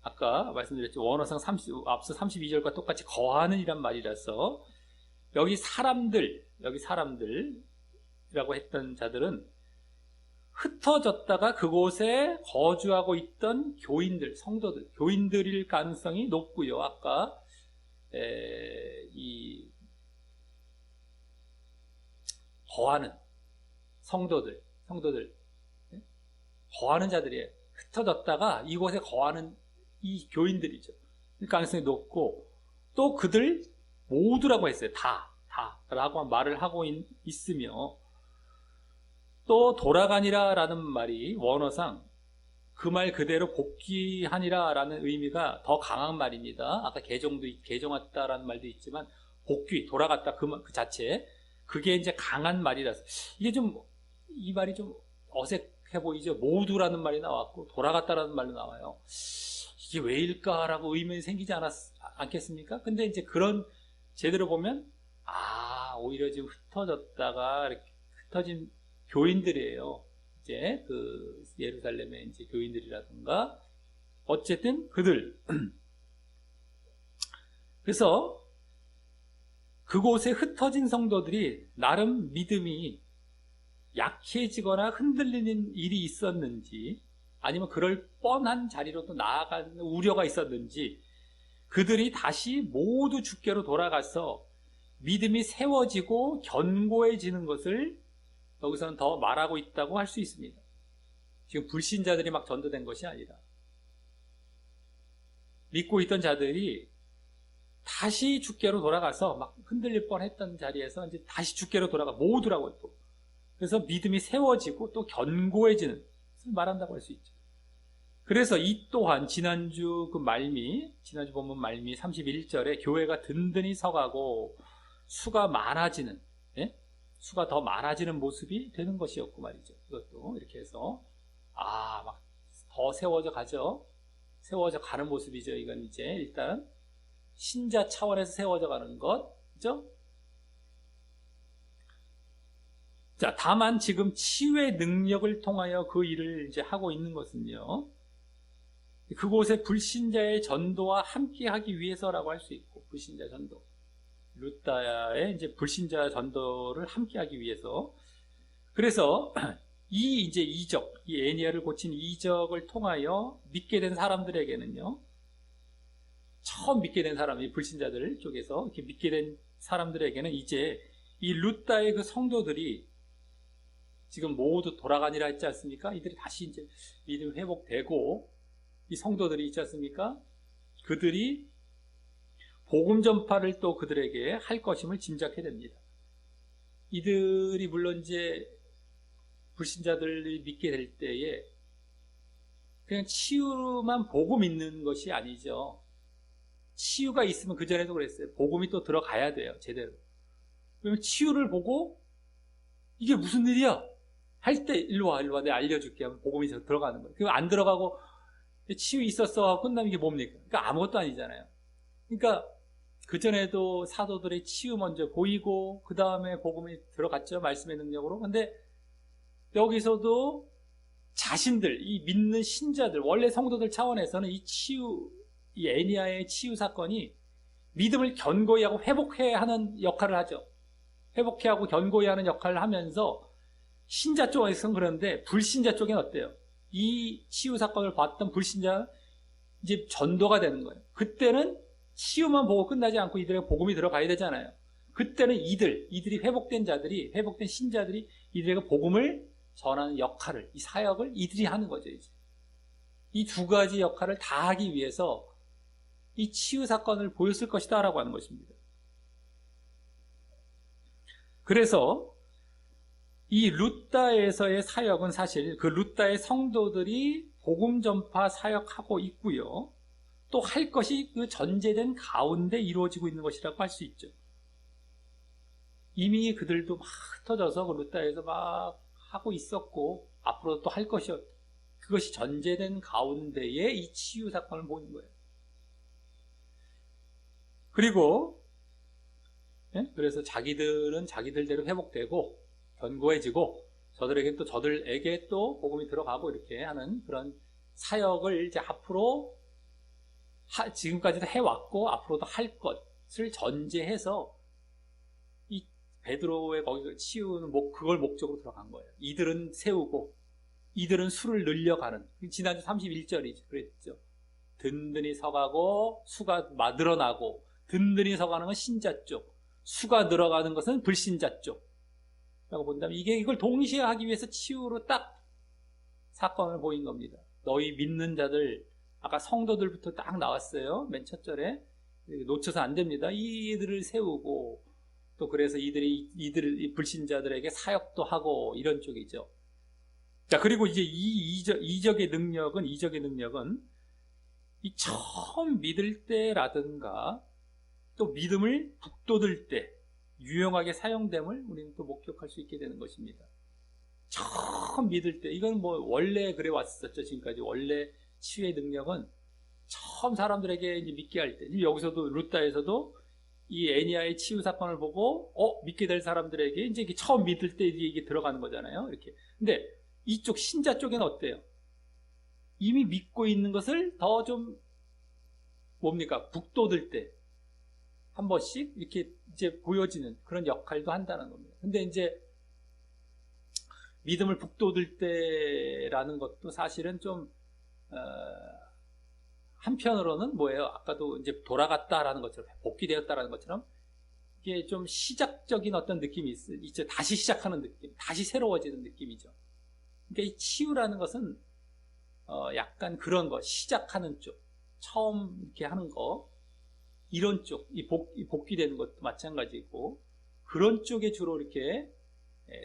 아까 말씀드렸죠. 원어상 앞서 32절과 똑같이 거하는 이란 말이라서 여기 사람들이라고 했던 자들은 흩어졌다가 그곳에 거주하고 있던 성도들, 교인들일 가능성이 높고요. 아까 이 거하는 성도들, 거하는 자들이에요. 흩어졌다가 이곳에 거하는 이 교인들이죠. 가능성이 높고 또 그들 모두라고 했어요. 다라고 말을 하고 있으며 또 돌아가니라 라는 말이 원어상 그 말 그대로 복귀하니라 라는 의미가 더 강한 말입니다. 아까 개종했다라는 말도 있지만 복귀, 돌아갔다 그 자체 그게 이제 강한 말이라서 이게 이 말이 좀 어색해 보이죠. 모두라는 말이 나왔고 돌아갔다라는 말도 나와요. 이게 왜일까라고 의문이 생기지 않겠습니까? 근데 이제 그런 제대로 보면 오히려 지금 흩어졌다가 이렇게 흩어진 교인들이에요. 이제 그 예루살렘의 이제 교인들이라든가 어쨌든 그들 그래서 그곳에 흩어진 성도들이 나름 믿음이 약해지거나 흔들리는 일이 있었는지 아니면 그럴 뻔한 자리로 또 나아가는 우려가 있었는지 그들이 다시 모두 주께로 돌아가서 믿음이 세워지고 견고해지는 것을 여기서는 더 말하고 있다고 할 수 있습니다. 지금 불신자들이 막 전도된 것이 아니라 믿고 있던 자들이 다시 주께로 돌아가서 막 흔들릴 뻔했던 자리에서 이제 다시 주께로 모두라고 했고 그래서 믿음이 세워지고 또 견고해지는 것을 말한다고 할 수 있죠. 그래서 이 또한 지난주 본문 말미 31절에 교회가 든든히 서가고 수가 더 많아지는 모습이 되는 것이었고 말이죠. 이것도 이렇게 해서 막 더 세워져 가는 모습이죠. 이건 이제 일단 신자 차원에서 세워져 가는 것, 그죠? 자, 다만 지금 치유의 능력을 통하여 그 일을 이제 하고 있는 것은요. 그곳에 불신자의 전도와 함께 하기 위해서라고 할 수 있고, 불신자 전도. 루다의 이제 불신자 전도를 함께 하기 위해서. 그래서 이 애니아를 고친 이적을 통하여 믿게 된 사람들에게는요, 처음 믿게 된 사람이 불신자들 쪽에서 이렇게 믿게 된 사람들에게는 이제 이 루다의 그 성도들이 지금 모두 돌아가니라 했지 않습니까? 이들이 다시 이제 믿음 회복되고 이 성도들이 있지 않습니까? 그들이 복음 전파를 또 그들에게 할 것임을 짐작해 됩니다. 이들이 물론 이제 불신자들이 믿게 될 때에 그냥 치유만 보고 믿는 것이 아니죠. 치유가 있으면 그전에도 그랬어요. 복음이 또 들어가야 돼요. 제대로. 그러면 치유를 보고 이게 무슨 일이야? 할 때 일로 와 내가 알려줄게 하면 복음이 들어가는 거예요. 그거 안 들어가고 치유 있었어 하고 끝나면 이게 뭡니까? 그러니까 아무것도 아니잖아요. 그러니까 그전에도 사도들의 치유 먼저 보이고 그 다음에 복음이 들어갔죠. 말씀의 능력으로. 근데 여기서도 자신들, 이 믿는 신자들, 원래 성도들 차원에서는 이 애니아의 치유 사건이 믿음을 견고히 하고 회복해야 하는 역할을 하죠. 회복해 하고 견고히 하는 역할을 하면서 신자 쪽에서는 그런데 불신자 쪽엔 어때요? 이 치유 사건을 봤던 불신자 이제 전도가 되는 거예요. 그때는 치유만 보고 끝나지 않고 이들에게 복음이 들어가야 되잖아요. 그때는 이들이 회복된 신자들이 이들에게 복음을 전하는 역할을, 이 사역을 이들이 하는 거죠, 이제. 이 두 가지 역할을 다 하기 위해서 이 치유 사건을 보였을 것이다 라고 하는 것입니다. 그래서 이 루다에서의 사역은 사실 그 루다의 성도들이 복음 전파 사역하고 있고요. 또 할 것이 그 전제된 가운데 이루어지고 있는 것이라고 할 수 있죠. 이미 그들도 막 흩어져서 그 루다에서 막 하고 있었고 앞으로도 또 할 것이었고 그것이 전제된 가운데에 이 치유 사건을 보는 거예요. 그리고 그래서 자기들은 자기들대로 회복되고 견고해지고 저들에게 또 복음이 들어가고 이렇게 하는 그런 사역을 이제 앞으로 지금까지도 해왔고 앞으로도 할 것을 전제해서 이 베드로의 거기 치유는 그걸 목적으로 들어간 거예요. 이들은 세우고 이들은 수를 늘려가는, 지난주 31절이죠. 그랬죠. 든든히 서가고 수가 늘어나고, 든든히 서가는 건 신자 쪽, 수가 늘어가는 것은 불신자 쪽 라고 본다면 이걸 동시에 하기 위해서 치유로 딱 사건을 보인 겁니다. 너희 믿는 자들, 아까 성도들부터 딱 나왔어요. 맨 첫 절에. 놓쳐서 안 됩니다. 이들을 세우고, 또 그래서 이들 불신자들에게 사역도 하고 이런 쪽이죠. 자, 그리고 이제 이적의 능력은 이 처음 믿을 때라든가 또 믿음을 북돋을 때 유용하게 사용됨을 우리는 또 목격할 수 있게 되는 것입니다. 처음 믿을 때, 이건 뭐 원래 그래 왔었죠. 지금까지 원래 치유의 능력은 처음 사람들에게 이제 믿게 할 때, 여기서도 루다에서도 이 애니아의 치유 사건을 보고 믿게 될 사람들에게 이제 처음 믿을 때 이게 들어가는 거잖아요. 이렇게. 근데 이쪽 신자 쪽에는 어때요? 이미 믿고 있는 것을 더 좀 북돋을 때 한 번씩 이렇게 이제 보여지는 그런 역할도 한다는 겁니다. 근데 이제 믿음을 북돋을 때라는 것도 사실은 좀 한편으로는 뭐예요? 아까도 이제 돌아갔다라는 것처럼, 복귀되었다라는 것처럼 이게 좀 시작적인 어떤 느낌이 있죠. 다시 시작하는 느낌, 다시 새로워지는 느낌이죠. 그러니까 이 치유라는 것은 약간 그런 거, 시작하는 쪽, 처음 이렇게 하는 거, 이런 쪽, 이 복귀되는 것도 마찬가지고, 그런 쪽에 주로 이렇게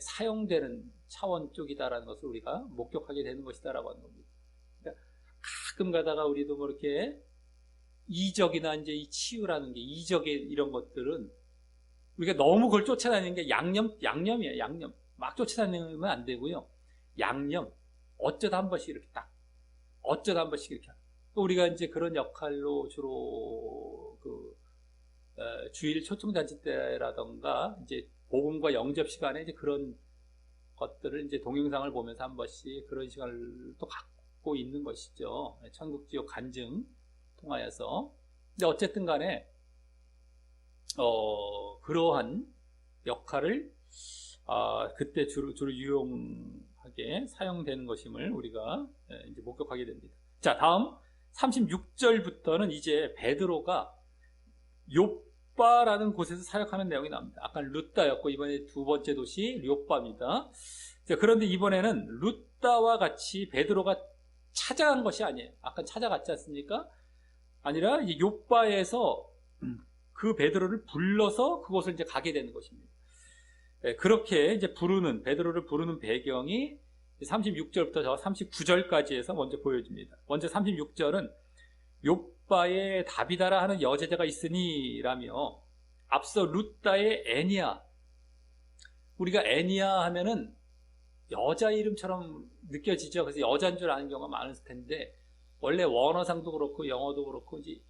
사용되는 차원 쪽이다라는 것을 우리가 목격하게 되는 것이다라고 하는 겁니다. 그러니까 가끔 가다가 우리도 뭐 이렇게 이적이나 이제 이 치유라는 게, 이적의 이런 것들은 우리가 너무 그걸 쫓아다니는 게 양념이에요, 양념. 막 쫓아다니면 안 되고요. 양념. 어쩌다 한 번씩 이렇게 어쩌다 한 번씩 이렇게. 우리가 이제 그런 역할로 주로 주일 초청잔치 때라던가 이제 복음과 영접 시간에 이제 그런 것들을 이제 동영상을 보면서 한 번씩 그런 시간을 또 갖고 있는 것이죠. 천국 지옥 간증 통하여서. 근데 어쨌든 간에 그러한 역할을 그때 주로 유용하게 사용되는 것임을 우리가 이제 목격하게 됩니다. 자, 다음 36절부터는 이제 베드로가 욥바라는 곳에서 사역하는 내용이 나옵니다. 아까 루다였고 이번에 두 번째 도시 욥바입니다. 자, 그런데 이번에는 루다와 같이 베드로가 찾아간 것이 아니에요. 아까 찾아갔지 않습니까? 아니라 이 욥바에서 그 베드로를 불러서 그곳을 이제 가게 되는 것입니다. 그렇게 이제 베드로를 부르는 배경이 36절부터 39절까지 해서 먼저 보여집니다. 먼저 36절은 욥바에 다비다라 하는 여제자가 있으니라며, 앞서 루다의 애니아, 우리가 애니아 하면은 여자 이름처럼 느껴지죠. 그래서 여자인 줄 아는 경우가 많을 텐데 원래 원어상도 그렇고 영어도 그렇고 이제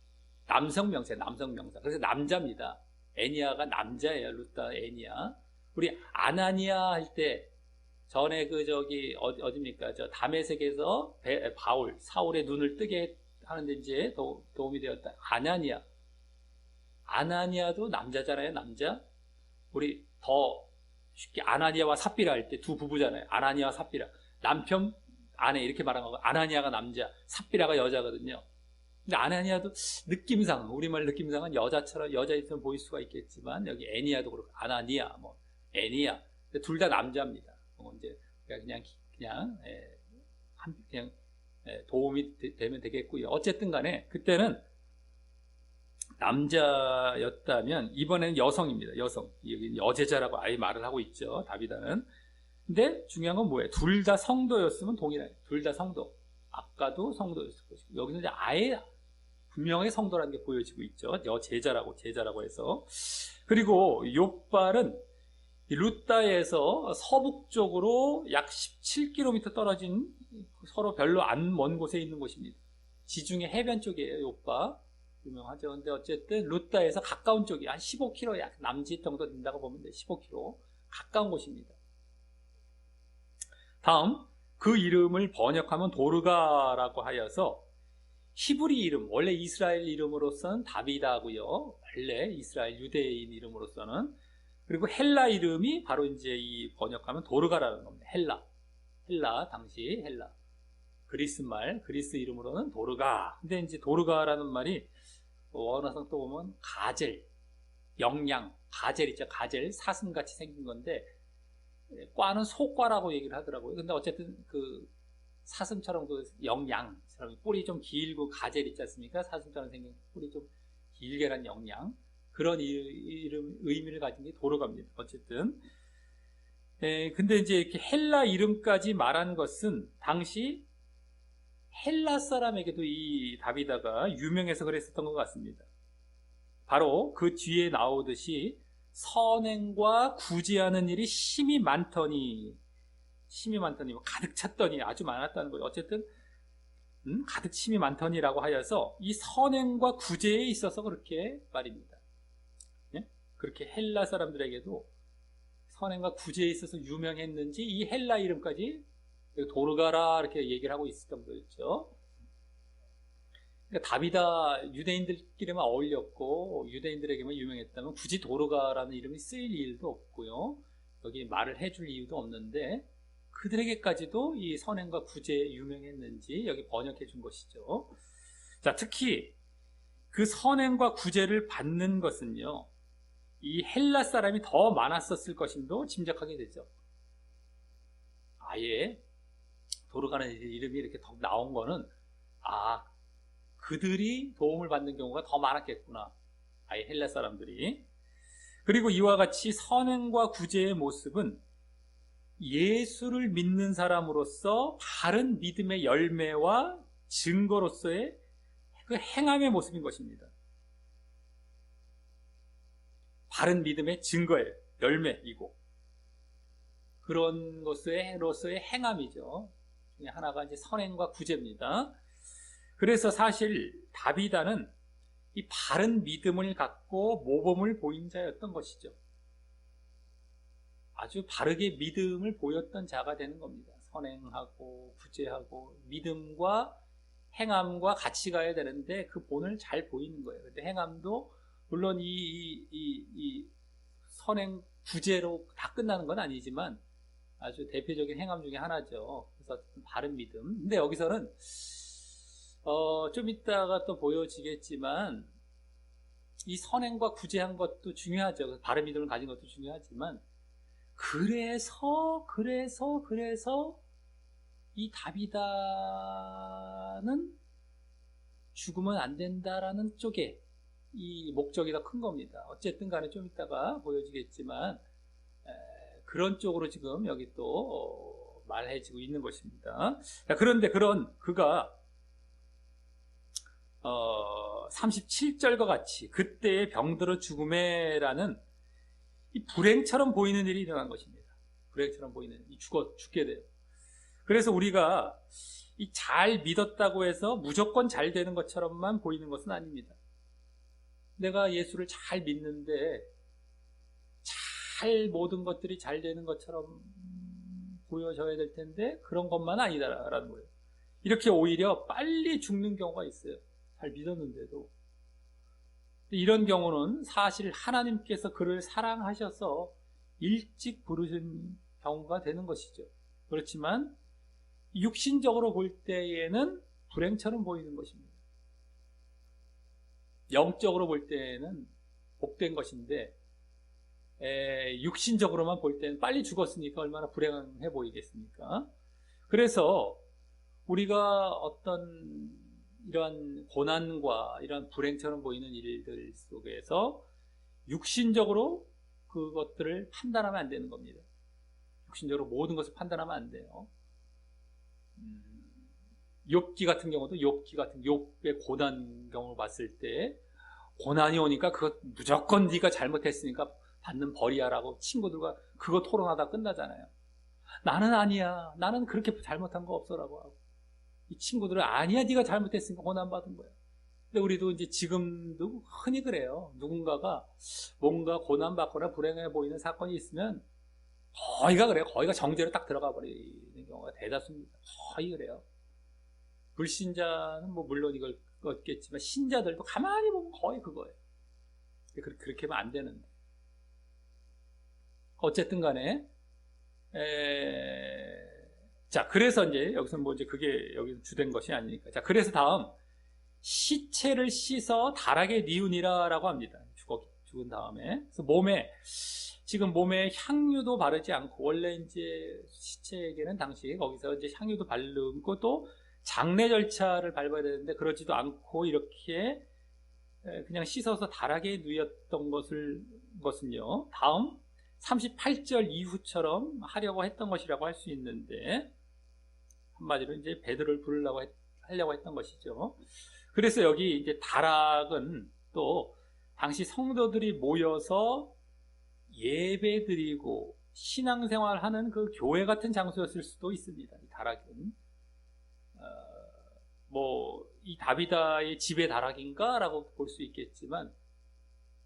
남성 명사. 그래서 남자입니다. 애니아가 남자예요. 루다 애니아. 우리 아나니아 할 때 전에 어디입니까? 다메섹에서 사울의 눈을 뜨게 하는데 이제 도움이 되었다. 아나니아도 남자잖아요. 남자. 우리 더 쉽게 아나니아와 삽비라 할 때 두 부부잖아요. 아나니아와 삽비라. 남편, 아내 이렇게 말한 거고, 아나니아가 남자, 삽비라가 여자거든요. 근데 아나니아도 우리말 느낌상은 여자처럼 보일 수가 있겠지만, 여기 애니아도 그렇고, 아나니아, 애니아. 둘 다 남자입니다. 이제 그냥 도움이 되면 되겠고요. 어쨌든 간에 그때는 남자였다면 이번에는 여성입니다. 여성. 여기 여제자라고 아예 말을 하고 있죠. 다비다는. 근데 중요한 건 뭐예요? 둘 다 성도였으면 동일해요. 둘 다 성도. 아까도 성도였을 것이고, 여기서 이제 아예 분명히 성도라는 게 보여지고 있죠. 제자라고 해서. 그리고 욥발은 이 루따에서 서북쪽으로 약 17km 떨어진 서로 별로 안 먼 곳에 있는 곳입니다. 지중해 해변 쪽이에요. 요빠 유명하죠. 근데 어쨌든 루따에서 가까운 쪽이 한 15km 약 남짓 정도 된다고 보면 돼요. 15km 가까운 곳입니다. 다음 그 이름을 번역하면 도르가라고 하여서 히브리 이름, 원래 이스라엘 이름으로서는 다비다고요. 원래 이스라엘 유대인 이름으로서는. 그리고 헬라 이름이 바로 이제 이 번역하면 도르가라는 겁니다. 헬라 당시 헬라. 그리스 말, 그리스 이름으로는 도르가. 근데 이제 도르가라는 말이 원어상 또 보면 가젤, 영양, 가젤 있죠. 가젤, 사슴같이 생긴 건데 과는 소과라고 얘기를 하더라고요. 근데 어쨌든 그 사슴처럼 그 영양처럼 뿔이 좀 길고 가젤 있지 않습니까? 사슴처럼 생긴 뿔이 좀 길게 난 영양. 그런 의미를 가진 게 도르가입니다. 어쨌든. 근데 이제 이렇게 헬라 이름까지 말한 것은 당시 헬라 사람에게도 이 다비다가 유명해서 그랬었던 것 같습니다. 바로 그 뒤에 나오듯이 선행과 구제하는 일이 심히 많더니 가득 찼더니 아주 많았다는 거예요. 어쨌든 가득 심히 많더니라고 하여서 이 선행과 구제에 있어서 그렇게 말입니다. 예? 그렇게 헬라 사람들에게도 선행과 구제에 있어서 유명했는지 이 헬라 이름까지 도르가라 이렇게 얘기를 하고 있었던 거였죠. 그러니까 다비다 유대인들끼리만 어울렸고 유대인들에게만 유명했다면 굳이 도르가라는 이름이 쓰일 일도 없고요. 여기 말을 해줄 이유도 없는데 그들에게까지도 이 선행과 구제에 유명했는지 여기 번역해 준 것이죠. 자, 특히 그 선행과 구제를 받는 것은요, 이 헬라 사람이 더 많았었을 것임도 짐작하게 되죠. 아예 도르가라는 이름이 이렇게 더 나온 거는 그들이 도움을 받는 경우가 더 많았겠구나. 아예 헬라 사람들이. 그리고 이와 같이 선행과 구제의 모습은 예수를 믿는 사람으로서 바른 믿음의 열매와 증거로서의 그 행함의 모습인 것입니다. 바른 믿음의 증거예요. 열매이고. 그런 것으로서의 행함이죠. 중에 하나가 이제 선행과 구제입니다. 그래서 사실 다비다는 이 바른 믿음을 갖고 모범을 보인 자였던 것이죠. 아주 바르게 믿음을 보였던 자가 되는 겁니다. 선행하고 구제하고 믿음과 행함과 같이 가야 되는데 그 본을 잘 보이는 거예요. 근데 행함도 물론 이 선행 구제로 다 끝나는 건 아니지만 아주 대표적인 행함 중에 하나죠. 그래서 바른 믿음. 근데 여기서는 좀 이따가 또 보여지겠지만 이 선행과 구제한 것도 중요하죠. 바른 믿음을 가진 것도 중요하지만 그래서 이 다비다는 죽으면 안 된다라는 쪽에 이 목적이 더 큰 겁니다. 어쨌든 간에 좀 이따가 보여지겠지만 그런 쪽으로 지금 여기 또 말해지고 있는 것입니다. 자, 그런데 그가 37절과 같이 그때의 병들어 죽음에라는 이 불행처럼 보이는 일이 일어난 것입니다. 불행처럼 보이는 일이 죽게 돼요. 그래서 우리가 이 잘 믿었다고 해서 무조건 잘 되는 것처럼만 보이는 것은 아닙니다. 내가 예수를 잘 믿는데 모든 것들이 잘 되는 것처럼 보여져야 될 텐데 그런 것만 아니다라는 거예요. 이렇게 오히려 빨리 죽는 경우가 있어요. 잘 믿었는데도. 이런 경우는 사실 하나님께서 그를 사랑하셔서 일찍 부르신 경우가 되는 것이죠. 그렇지만 육신적으로 볼 때에는 불행처럼 보이는 것입니다. 영적으로 볼 때에는 복된 것인데 육신적으로만 볼 때는 빨리 죽었으니까 얼마나 불행해 보이겠습니까? 그래서 우리가 어떤 이러한 고난과 이러한 불행처럼 보이는 일들 속에서 육신적으로 그것들을 판단하면 안 되는 겁니다. 육신적으로 모든 것을 판단하면 안 돼요. 욥기 같은 경우도 욥의 고난 경우를 봤을 때 고난이 오니까 그것 무조건 네가 잘못했으니까 받는 벌이야라고 친구들과 그거 토론하다 끝나잖아요. 나는 아니야. 나는 그렇게 잘못한 거 없어라고 하고. 이 친구들은 아니야. 네가 잘못했으니까 고난받은 거야. 근데 우리도 이제 지금도 흔히 그래요. 누군가가 뭔가 고난받거나 불행해 보이는 사건이 있으면 거의가 그래요. 거의가 정죄로 딱 들어가 버리는 경우가 대다수입니다. 거의 그래요. 불신자는 뭐 물론 이걸 얻겠지만 신자들도 가만히 보면 거의 그거예요. 그렇게 하면 안 되는데. 어쨌든 간에 자, 그래서 이제 여기서 뭐 이제 그게 여기서 주된 것이 아니니까. 자, 그래서 다음 시체를 씻어 달하게 뉘우니라라고 합니다. 죽은 다음에. 그래서 지금 몸에 향유도 바르지 않고, 원래 이제 시체에게는 당시 거기서 이제 향유도 바르고 또 장례 절차를 밟아야 되는데 그러지도 않고 이렇게 그냥 씻어서 달하게 누였던 것은요. 다음 38절 이후처럼 하려고 했던 것이라고 할 수 있는데, 한마디로 이제 베드로를 하려고 했던 것이죠. 그래서 여기 이제 다락은 또 당시 성도들이 모여서 예배드리고 신앙생활하는 그 교회 같은 장소였을 수도 있습니다. 이 다락은 이 다비다의 집의 다락인가라고 볼 수 있겠지만,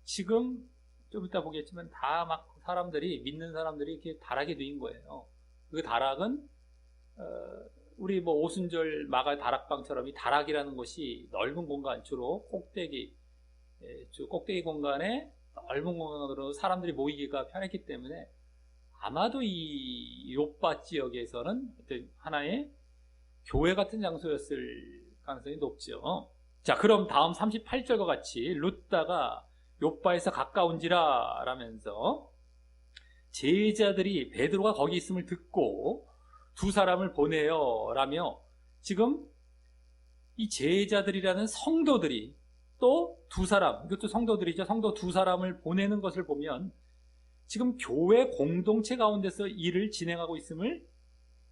지금 좀 이따 보겠지만 다 막 믿는 사람들이 이렇게 다락에 누인 거예요. 그 다락은 우리 뭐 오순절 마가 다락방처럼 이 다락이라는 곳이 넓은 공간, 주로 꼭대기 공간에 넓은 공간으로 사람들이 모이기가 편했기 때문에 아마도 이 요빠 지역에서는 하나의 교회 같은 장소였을 가능성이 높죠. 자, 그럼 다음 38절과 같이 룻다가 요빠에서 가까운지라 라면서 제자들이 베드로가 거기 있음을 듣고 두 사람을 보내요 라며, 지금 이 제자들이라는 성도들이 또 두 사람, 이것도 성도들이죠. 성도 두 사람을 보내는 것을 보면 지금 교회 공동체 가운데서 일을 진행하고 있음을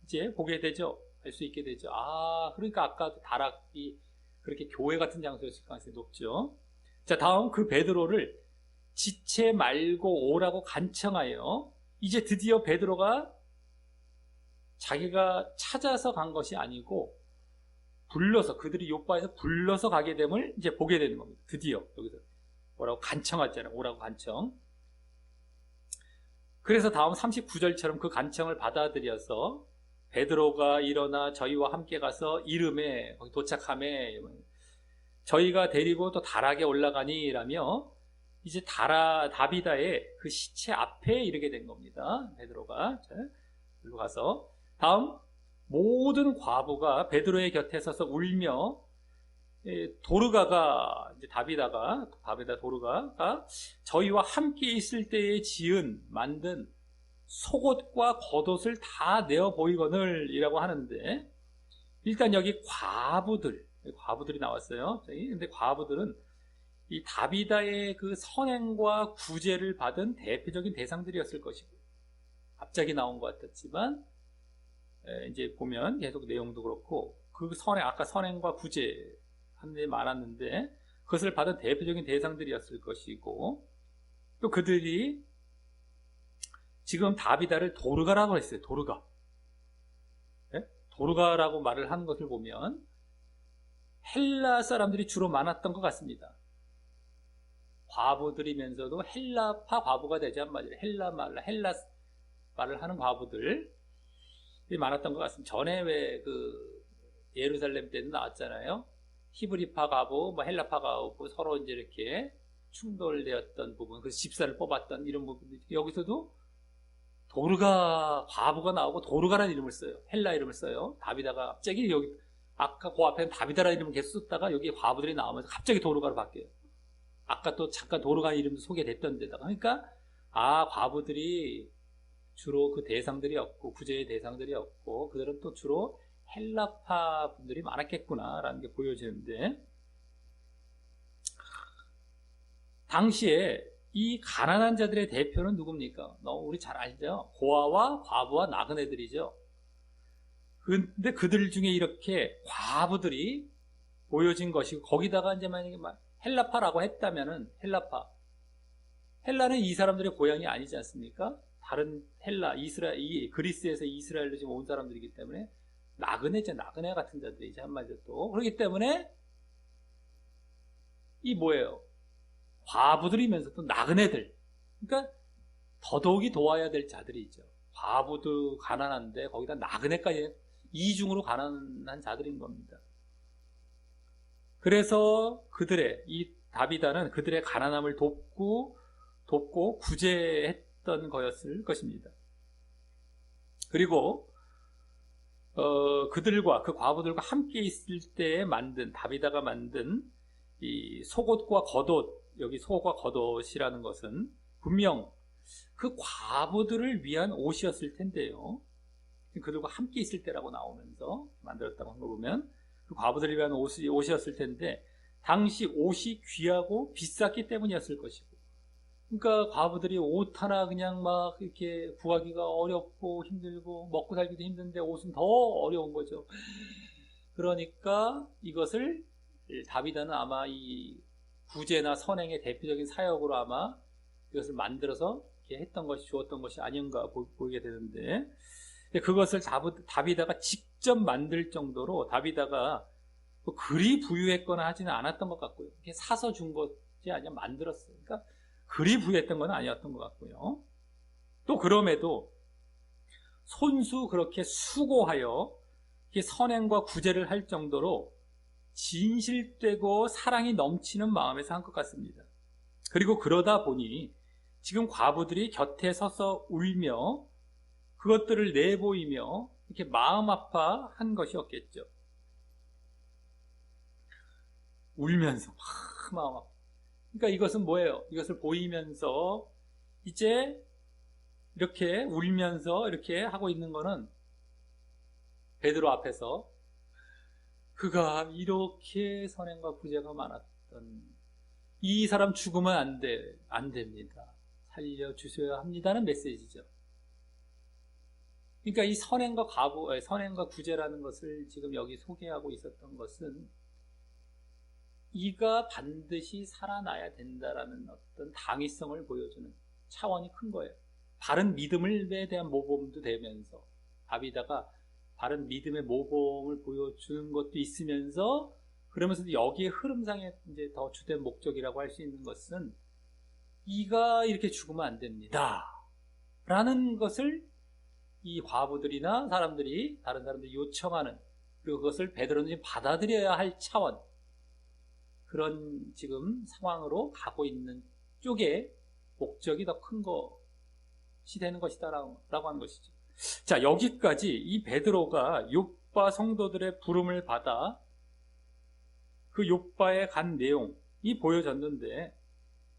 이제 보게 되죠. 알 수 있게 되죠. 그러니까 아까 다락이 그렇게 교회 같은 장소였을 가능성이 높죠. 자, 다음 그 베드로를 지체 말고 오라고 간청하여, 이제 드디어 베드로가 자기가 찾아서 간 것이 아니고 그들이 요빠에서 불러서 가게 됨을 이제 보게 되는 겁니다. 드디어 여기서 뭐라고 간청하잖아요. 오라고 간청. 그래서 다음 39절처럼 그 간청을 받아들여서 베드로가 일어나 저희와 함께 가서 이름에 거기 도착함에 저희가 데리고 또 다락에 올라가니라며 이제 다비다의 그 시체 앞에 이르게 된 겁니다. 베드로가 일로 가서 다음 모든 과부가 베드로의 곁에 서서 울며, 도르가가 이제 다비다 도르가가 저희와 함께 있을 때에 만든 속옷과 겉옷을 다 내어 보이거늘이라고 하는데, 일단 여기 과부들이 나왔어요. 근데 과부들은 이 다비다의 그 선행과 구제를 받은 대표적인 대상들이었을 것이고, 갑자기 나온 것 같았지만 이제 보면 계속 내용도 그렇고 그 아까 선행과 구제 하는 데 많았는데 그것을 받은 대표적인 대상들이었을 것이고, 또 그들이 지금 다비다를 도르가라고 했어요. 도르가라고 말을 하는 것을 보면 헬라 사람들이 주로 많았던 것 같습니다. 과부들이면서도 헬라파 과부가 되자는 말이에요. 헬라 말을 하는 과부들이 많았던 것 같습니다. 전에 왜 예루살렘 때는 나왔잖아요. 히브리파 과부, 헬라파 과부 서로 이제 이렇게 충돌되었던 부분, 그래서 집사를 뽑았던 이런 부분들. 여기서도 도르가 과부가 나오고 도르가라는 이름을 써요. 헬라 이름을 써요. 다비다가 갑자기 여기 아까 그 앞에는 다비다라는 이름을 계속 썼다가 여기 과부들이 나오면서 갑자기 도르가로 바뀌어요. 아까 또 잠깐 도르가 이름도 소개됐던 데다가. 그러니까 과부들이 주로 그 대상들이었고 구제의 대상들이었고 그들은 또 주로 헬라파 분들이 많았겠구나라는 게 보여지는데, 당시에 이 가난한 자들의 대표는 누굽니까? 우리 잘 알죠? 고아와 과부와 나그네들이죠. 근데 그들 중에 이렇게 과부들이 보여진 것이고, 거기다가 이제 만약에 헬라파라고 했다면은 헬라파 헬라는 이 사람들의 고향이 아니지 않습니까? 다른 헬라, 그리스에서 이스라엘로 지금 온 사람들이기 때문에 나그네 같은 자들이지 한마디로 또. 그렇기 때문에 이 뭐예요? 과부들이면서 또 나그네들. 그러니까 더더욱이 도와야 될 자들이죠. 과부도 가난한데 거기다 나그네까지 이중으로 가난한 자들인 겁니다. 그래서 이 다비다는 그들의 가난함을 돕고 구제했던 거였을 것입니다. 그리고 그들과 그 과부들과 함께 있을 때 다비다가 만든 이 속옷과 겉옷, 여기 속옷과 겉옷이라는 것은 분명 그 과부들을 위한 옷이었을 텐데요. 그들과 함께 있을 때라고 나오면서 만들었다고 한 거 보면 그 과부들을 위한 옷이었을 텐데 당시 옷이 귀하고 비쌌기 때문이었을 것이고, 그러니까 과부들이 옷 하나 그냥 막 이렇게 구하기가 어렵고 힘들고 먹고 살기도 힘든데 옷은 더 어려운 거죠. 그러니까 이것을 다비다는 아마 이 구제나 선행의 대표적인 사역으로 아마 이것을 만들어서 이렇게 주었던 것이 아닌가 보이게 되는데, 그것을 다비다가 직접 만들 정도로 다비다가 그리 부유했거나 하지는 않았던 것 같고요. 이렇게 사서 준 것이 아니라 만들었어요. 그러니까 그리 부유했던 건 아니었던 것 같고요. 또 그럼에도 손수 그렇게 수고하여 선행과 구제를 할 정도로 진실되고 사랑이 넘치는 마음에서 한 것 같습니다. 그리고 그러다 보니 지금 과부들이 곁에 서서 울며 그것들을 내보이며 이렇게 마음 아파한 것이었겠죠. 울면서 마음 아파. 그러니까 이것은 뭐예요? 이것을 보이면서 이제 이렇게 울면서 이렇게 하고 있는 거는 베드로 앞에서 그가 이렇게 선행과 구제가 많았던 이 사람 죽으면 안 됩니다. 살려주셔야 합니다는 메시지죠. 그러니까 이 선행과 구제라는 것을 지금 여기 소개하고 있었던 것은 이가 반드시 살아나야 된다라는 어떤 당위성을 보여주는 차원이 큰 거예요. 바른 믿음에 대한 모범도 되면서 다비다가 바른 믿음의 모범을 보여주는 것도 있으면서, 그러면서도 여기에 흐름상에 이제 더 주된 목적이라고 할 수 있는 것은 이가 이렇게 죽으면 안 됩니다 라는 것을 이 과부들이나 다른 사람들이 요청하는, 그리고 그것을 베드로는 받아들여야 할 차원, 그런 지금 상황으로 가고 있는 쪽에 목적이 더 큰 것이 되는 것이다라고 하는 것이죠. 자, 여기까지 이 베드로가 욥바 성도들의 부름을 받아 그 욥바에 간 내용이 보여졌는데,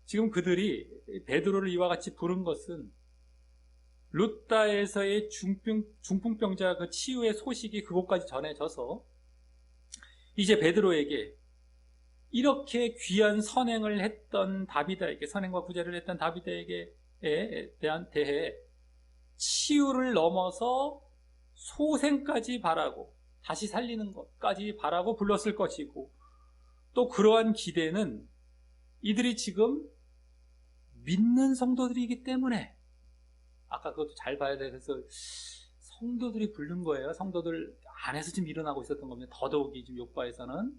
지금 그들이 베드로를 이와 같이 부른 것은 루다에서의 중풍병자 그 치유의 소식이 그곳까지 전해져서 이제 베드로에게 이렇게 귀한 선행을 했던 다비다에게, 선행과 구제를 했던 다비다에게 대해 치유를 넘어서 소생까지 바라고 다시 살리는 것까지 바라고 불렀을 것이고, 또 그러한 기대는 이들이 지금 믿는 성도들이기 때문에, 아까 그것도 잘 봐야 돼. 그래서 성도들이 부른 거예요. 성도들 안에서 지금 일어나고 있었던 겁니다. 더더욱이 지금 욥바에서는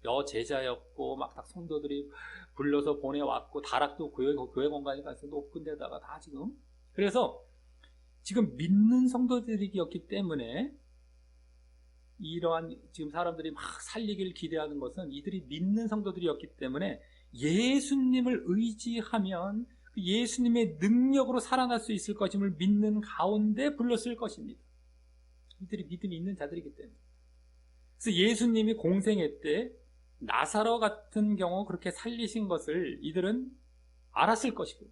여제자였고 막 다 성도들이 불러서 보내왔고 다락도 교회 공간에 가서 높은 데다가 다 지금, 그래서 지금 믿는 성도들이었기 때문에 이러한 지금 사람들이 막 살리기를 기대하는 것은 이들이 믿는 성도들이었기 때문에 예수님을 의지하면 그 예수님의 능력으로 살아날 수 있을 것임을 믿는 가운데 불렀을 것입니다. 이들이 믿음이 있는 자들이기 때문에. 그래서 예수님이 공생애 때 나사로 같은 경우 그렇게 살리신 것을 이들은 알았을 것이고,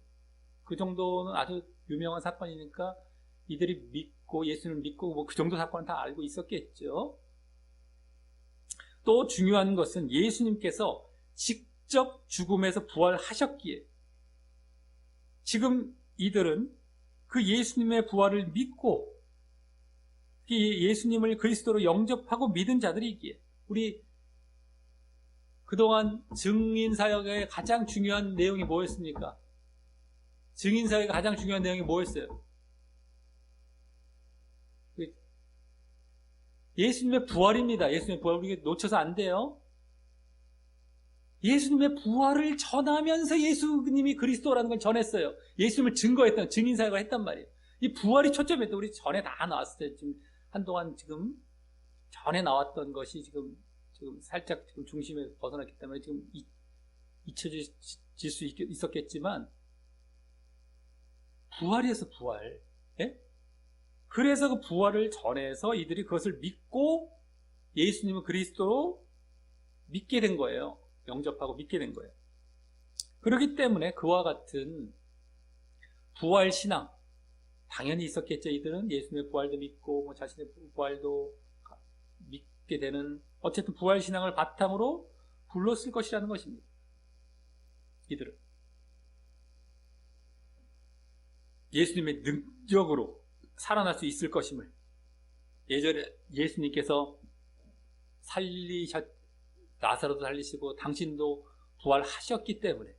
그 정도는 아주 유명한 사건이니까 이들이 믿고 예수님을 믿고 뭐 그 정도 사건은 다 알고 있었겠죠. 또 중요한 것은 예수님께서 직접 죽음에서 부활하셨기에 지금 이들은 그 예수님의 부활을 믿고 예수님을 그리스도로 영접하고 믿은 자들이기에, 우리 그동안 증인 사역의 가장 중요한 내용이 뭐였습니까? 증인사회가 가장 중요한 내용이 뭐였어요? 예수님의 부활입니다. 예수님의 부활 우리가 놓쳐서 안 돼요. 예수님의 부활을 전하면서 예수님이 그리스도라는 걸 전했어요. 예수님을 증거했던 증인사회가 했단 말이에요. 이 부활이 초점이었던 우리 전에 다 나왔을 때 지금 한동안 지금 전에 나왔던 것이 지금 살짝 지금 중심에서 벗어났기 때문에 지금 잊혀질 수 있었겠지만 부활이어서 부활. 예? 그래서 그 부활을 전해서 이들이 그것을 믿고 예수님은 그리스도로 믿게 된 거예요. 영접하고 믿게 된 거예요. 그렇기 때문에 그와 같은 부활 신앙 당연히 있었겠죠. 이들은 예수님의 부활도 믿고 자신의 부활도 믿게 되는 어쨌든 부활 신앙을 바탕으로 불렀을 것이라는 것입니다. 이들은 예수님의 능력으로 살아날 수 있을 것임을 예전에 예수님께서 나사로도 살리시고 당신도 부활하셨기 때문에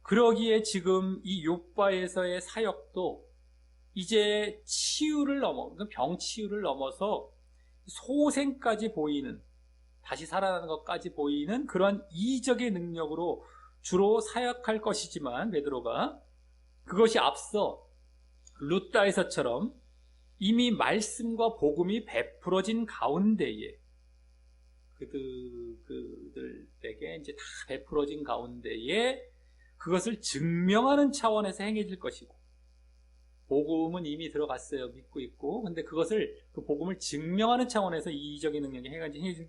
그러기에 지금 이 욥바에서의 사역도 이제 치유를 넘어 병치유를 넘어서 소생까지 보이는 다시 살아나는 것까지 보이는 그러한 이적의 능력으로 주로 사역할 것이지만 베드로가 그것이 앞서 루다에서처럼 이미 말씀과 복음이 베풀어진 가운데에 그들에게 이제 다 베풀어진 가운데에 그것을 증명하는 차원에서 행해질 것이고 복음은 이미 들어갔어요. 믿고 있고. 근데 그것을 그 복음을 증명하는 차원에서 이적인 능력이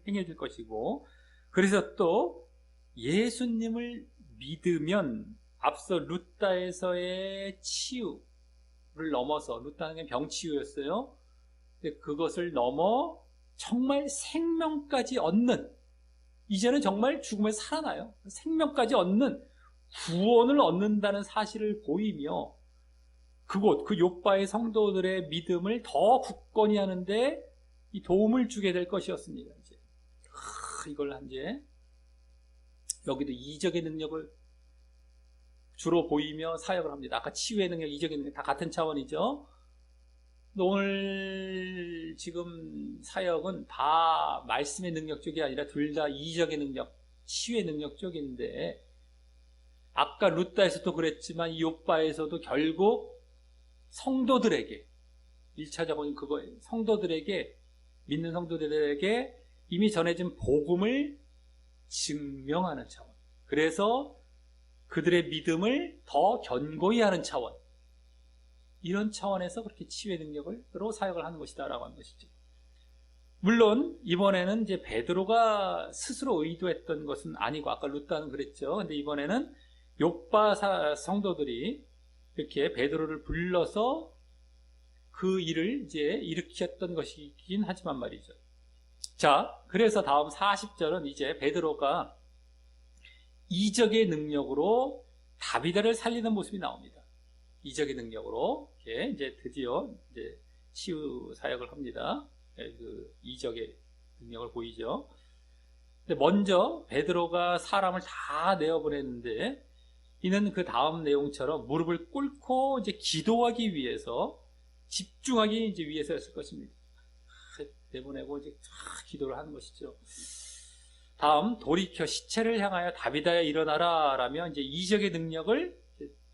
행해질 것이고 그래서 또 예수님을 믿으면 앞서 루다에서의 치유를 넘어서 루다는 병치유였어요. 근데 그것을 넘어 정말 생명까지 얻는 이제는 정말 죽음에서 살아나요. 생명까지 얻는 구원을 얻는다는 사실을 보이며 그곳 그 욥바의 성도들의 믿음을 더 굳건히 하는데 이 도움을 주게 될 것이었습니다. 이제 이걸 이제 여기도 이적의 능력을 주로 보이며 사역을 합니다. 아까 치유의 능력, 이적의 능력 다 같은 차원이죠. 오늘 지금 사역은 다 말씀의 능력 쪽이 아니라 둘 다 이적의 능력, 치유의 능력 쪽인데 아까 루다에서도 그랬지만 이 욥바에서도 결국 성도들에게 1차적인 그거예요. 성도들에게 믿는 성도들에게 이미 전해진 복음을 증명하는 차원. 그래서 그들의 믿음을 더 견고히 하는 차원. 이런 차원에서 그렇게 치유의 능력으로 사역을 하는 것이다라고 하는 것이죠. 물론 이번에는 이제 베드로가 스스로 의도했던 것은 아니고 아까 루다는 그랬죠. 근데 이번에는 욥바 성도들이 이렇게 베드로를 불러서 그 일을 이제 일으켰던 것이긴 하지만 말이죠. 자, 그래서 다음 40절은 이제 베드로가 이적의 능력으로 다비다를 살리는 모습이 나옵니다. 이적의 능력으로 이제 드디어 이제 치유 사역을 합니다. 그 이적의 능력을 보이죠. 근데 먼저 베드로가 사람을 다 내어보냈는데 이는 그 다음 내용처럼 무릎을 꿇고 이제 기도하기 위해서 집중하기 이제 위해서였을 것입니다. 내보내고 이제 기도를 하는 것이죠. 다음 돌이켜 시체를 향하여 다비다야 일어나라 라며 이제 이적의 능력을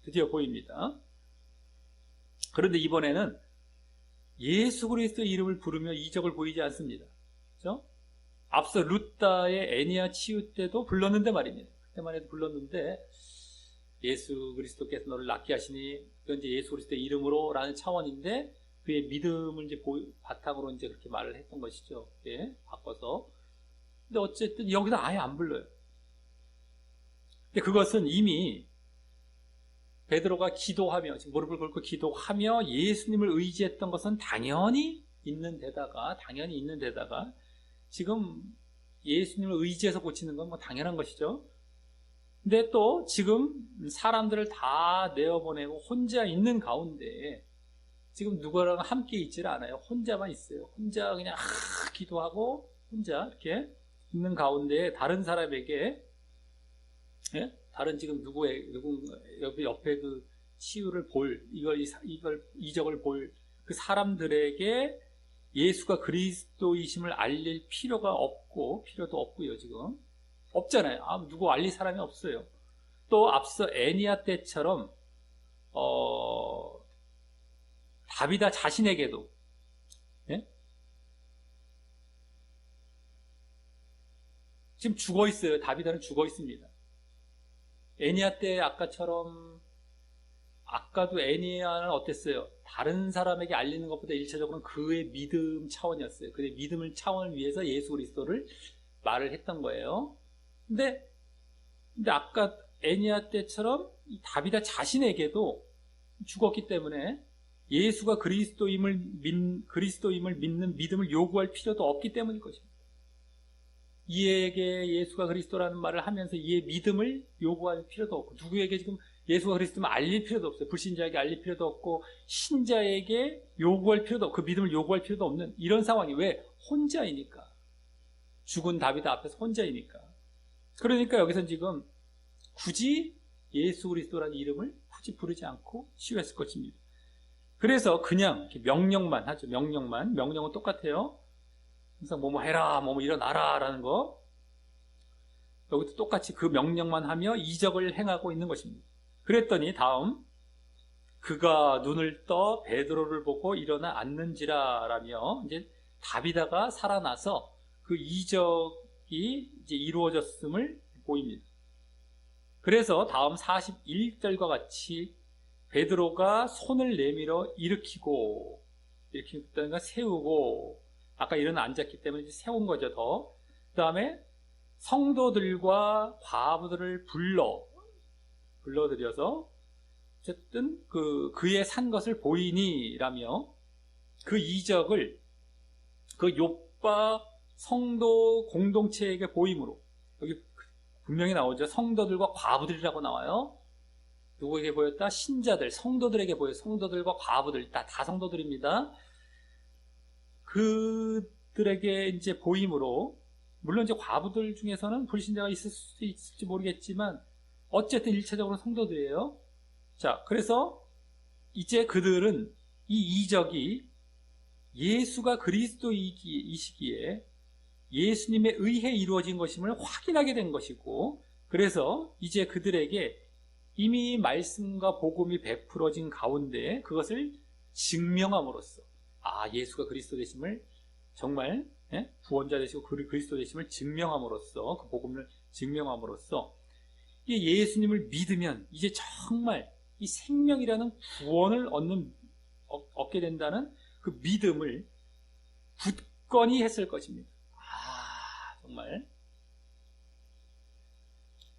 드디어 보입니다. 그런데 이번에는 예수 그리스도의 이름을 부르며 이적을 보이지 않습니다. 그렇죠? 앞서 루다의 애니아 치유 때도 불렀는데 말입니다. 그때만 해도 불렀는데 예수 그리스도께서 너를 낫게 하시니 그건 이제 예수 그리스도의 이름으로 라는 차원인데 그의 믿음을 이제 바탕으로 이제 그렇게 말을 했던 것이죠. 예, 바꿔서. 근데 어쨌든 여기서 아예 안 불러요. 근데 그것은 이미 베드로가 기도하며 지금 무릎을 꿇고 기도하며 예수님을 의지했던 것은 당연히 있는 데다가 지금 예수님을 의지해서 고치는 건 뭐 당연한 것이죠. 근데 또 지금 사람들을 다 내어보내고 혼자 있는 가운데 지금 누구랑 함께 있질 않아요. 혼자만 있어요. 혼자 그냥 기도하고 혼자 이렇게 있는 가운데 다른 사람에게 예? 다른 지금 누군 옆에 그 치유를 볼, 이적을 볼 그 사람들에게 예수가 그리스도이심을 알릴 필요도 없고요, 지금. 없잖아요. 누구 알릴 사람이 없어요. 또 앞서 애니야 때처럼, 다비다 자신에게도, 예? 지금 죽어 있어요. 다비다는 죽어 있습니다. 애니야 때 아까도 애니야는 어땠어요? 다른 사람에게 알리는 것보다 1차적으로는 그의 믿음 차원이었어요. 그의 믿음을 차원을 위해서 예수 그리스도를 말을 했던 거예요. 근데 아까 애니야 때처럼 이 다비다 자신에게도 죽었기 때문에 예수가 그리스도임을 믿는 믿음을 요구할 필요도 없기 때문일 것입니다. 이에게 예수가 그리스도라는 말을 하면서 이의 믿음을 요구할 필요도 없고, 누구에게 지금 예수가 그리스도를 알릴 필요도 없어요. 불신자에게 알릴 필요도 없고, 신자에게 요구할 필요도 없고, 그 믿음을 요구할 필요도 없는 이런 상황이. 왜? 혼자이니까. 죽은 다비다 앞에서 혼자이니까. 그러니까 여기서 지금 굳이 예수 그리스도라는 이름을 굳이 부르지 않고 치유했을 것입니다. 그래서 그냥 명령만 하죠. 명령은 똑같아요. 항상 뭐뭐 해라, 뭐뭐 일어나라 라는 거. 여기도 똑같이 그 명령만 하며 이적을 행하고 있는 것입니다. 그랬더니 다음, 그가 눈을 떠 베드로를 보고 일어나 앉는지라 라며 이제 다비다가 살아나서 그 이적이 이제 이루어졌음을 보입니다. 그래서 다음 41절과 같이 베드로가 손을 내밀어 일으키다가 세우고, 아까 일어나 앉았기 때문에 이제 세운 거죠, 더. 그 다음에 성도들과 과부들을 불러들여서 어쨌든 그의 산 것을 보이니라며 그 이적을 그 욥바 성도 공동체에게 보임으로, 여기 분명히 나오죠. 성도들과 과부들이라고 나와요. 누구에게 보였다? 신자들, 성도들에게 보여요. 성도들과 과부들, 다 성도들입니다. 그들에게 이제 보임으로, 물론 이제 과부들 중에서는 불신자가 있을 수 있을지 모르겠지만, 어쨌든 1차적으로 성도들이에요. 자, 그래서 이제 그들은 이 이적이 예수가 그리스도이시기에 예수님의 의해 이루어진 것임을 확인하게 된 것이고, 그래서 이제 그들에게 이미 말씀과 복음이 베풀어진 가운데 그것을 증명함으로써, 예수가 그리스도 되심을 정말 구원자 되시고 그리스도 되심을 증명함으로써, 그 복음을 증명함으로써 예수님을 믿으면 이제 정말 이 생명이라는 구원을 얻게 된다는 그 믿음을 굳건히 했을 것입니다. 정말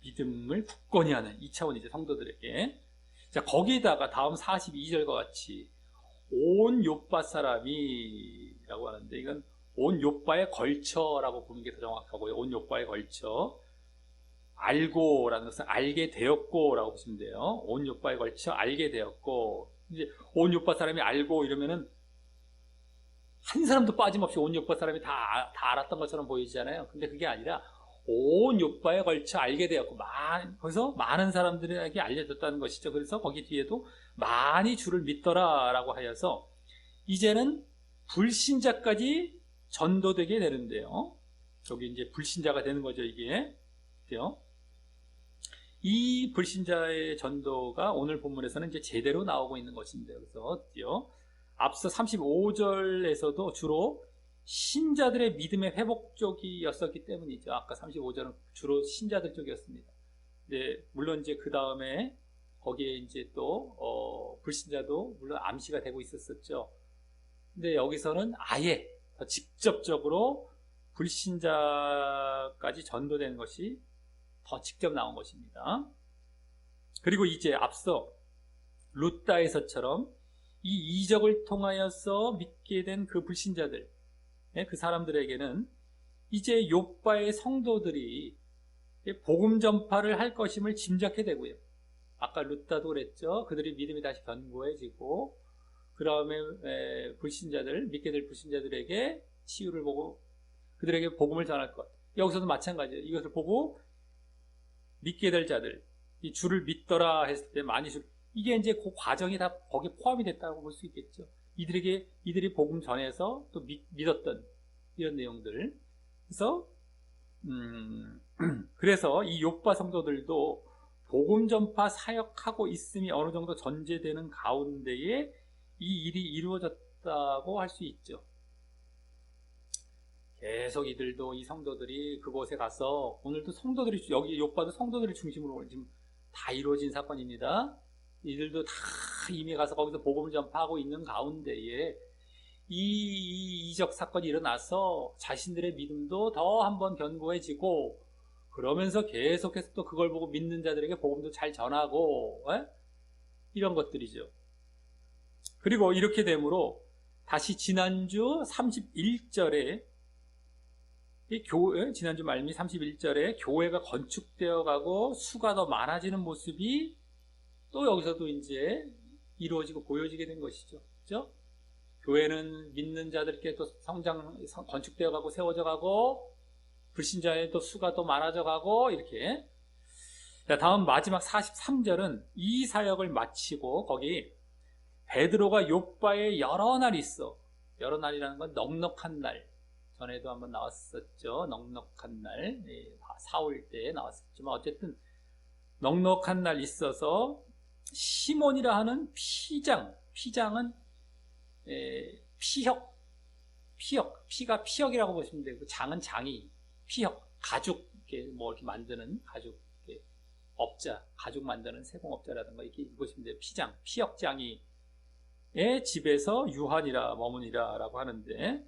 믿음을 굳건히 하는 2차원이죠, 성도들에게. 자, 거기에다가 다음 42절과 같이 온 욥바 사람이라고 하는데, 이건 온 욥바에 걸쳐라고 보는 게 더 정확하고요. 온 욥바에 걸쳐. 알고라는 것은 알게 되었고라고 보시면 돼요. 온 욥바에 걸쳐 알게 되었고, 이제 온 욥바 사람이 알고 이러면은 한 사람도 빠짐없이 온 욥바 사람이 다 알았던 것처럼 보이잖아요. 근데 그게 아니라 온 욥바에 걸쳐 알게 되었고, 거기서 많은 사람들에게 알려졌다는 것이죠. 그래서 거기 뒤에도 많이 주를 믿더라라고 하여서 이제는 불신자까지 전도되게 되는데요. 여기 이제 불신자가 되는 거죠, 이게. 이 불신자의 전도가 오늘 본문에서는 이제 제대로 나오고 있는 것입니다. 그래서 앞서 35절에서도 주로 신자들의 믿음의 회복 쪽이었었기 때문이죠. 아까 35절은 주로 신자들 쪽이었습니다. 네, 물론 이제 그 다음에 거기에 이제 또 불신자도 물론 암시가 되고 있었었죠. 근데 여기서는 아예 더 직접적으로 불신자까지 전도되는 것이 더 직접 나온 것입니다. 그리고 이제 앞서 루다에서처럼 이 이적을 통하여서 믿게 된 그 불신자들, 그 사람들에게는 이제 욥바의 성도들이 복음 전파를 할 것임을 짐작해 되고요. 아까 루다도 그랬죠. 그들이 믿음이 다시 견고해지고, 그 다음에 불신자들, 믿게 될 불신자들에게 치유를 보고 그들에게 복음을 전할 것. 여기서도 마찬가지예요. 이것을 보고 믿게 될 자들, 이 주를 믿더라 했을 때 많이 이게 이제 그 과정이 다 거기에 포함이 됐다고 볼 수 있겠죠. 이들이 복음 전해서 또 믿었던 이런 내용들. 그래서 그래서 이 요빠 성도들도 복음 전파 사역하고 있음이 어느 정도 전제되는 가운데에 이 일이 이루어졌다고 할 수 있죠. 계속 이들도, 이 성도들이 그곳에 가서, 오늘도 성도들이, 여기 요빠도 성도들을 중심으로 지금 다 이루어진 사건입니다. 이들도 다 이미 가서 거기서 복음을 전파하고 있는 가운데에 이 이적 사건이 일어나서 자신들의 믿음도 더 한번 견고해지고, 그러면서 계속해서 또 그걸 보고 믿는 자들에게 복음도 잘 전하고, 이런 것들이죠. 그리고 이렇게 되므로 다시 지난주 31절에 지난주 말미 31절에 교회가 건축되어 가고 수가 더 많아지는 모습이 또 여기서도 이제 이루어지고 보여지게 된 것이죠. 그렇죠? 교회는 믿는 자들께 또 건축되어 가고 세워져 가고, 불신자의 또 수가 더 많아져 가고, 이렇게. 자, 다음 마지막 43절은 이 사역을 마치고 거기 베드로가 요빠에 여러 날 있어. 여러 날이라는 건 넉넉한 날. 전에도 한번 나왔었죠. 넉넉한 날. 사올 때 나왔었지만 어쨌든 넉넉한 날 있어서 시몬이라 하는 피장은 피가 피역이라고 보시면 되고, 장은 장이, 피역, 가죽, 이렇게 만드는 가죽, 업자, 가죽 만드는 세공업자라든가 이렇게 보시면 돼요. 피역장이의 집에서 유한이라 머무니라라고 하는데,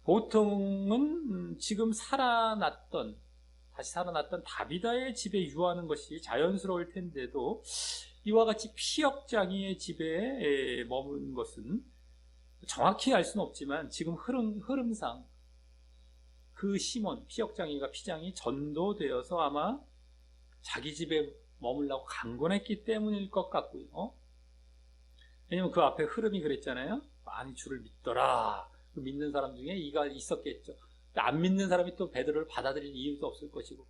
보통은 지금 다시 살아났던 다비다의 집에 유하는 것이 자연스러울 텐데도 이와 같이 피역장이의 집에 머무는 것은 정확히 알 수는 없지만 지금 흐름상 그 시몬, 피역장이가 피장이 전도되어서 아마 자기 집에 머물라고 강권했기 때문일 것 같고요. 왜냐면 그 앞에 흐름이 그랬잖아요. 많이 주를 믿더라. 그 믿는 사람 중에 이가 있었겠죠. 안 믿는 사람이 또 베드로를 받아들일 이유도 없을 것이고,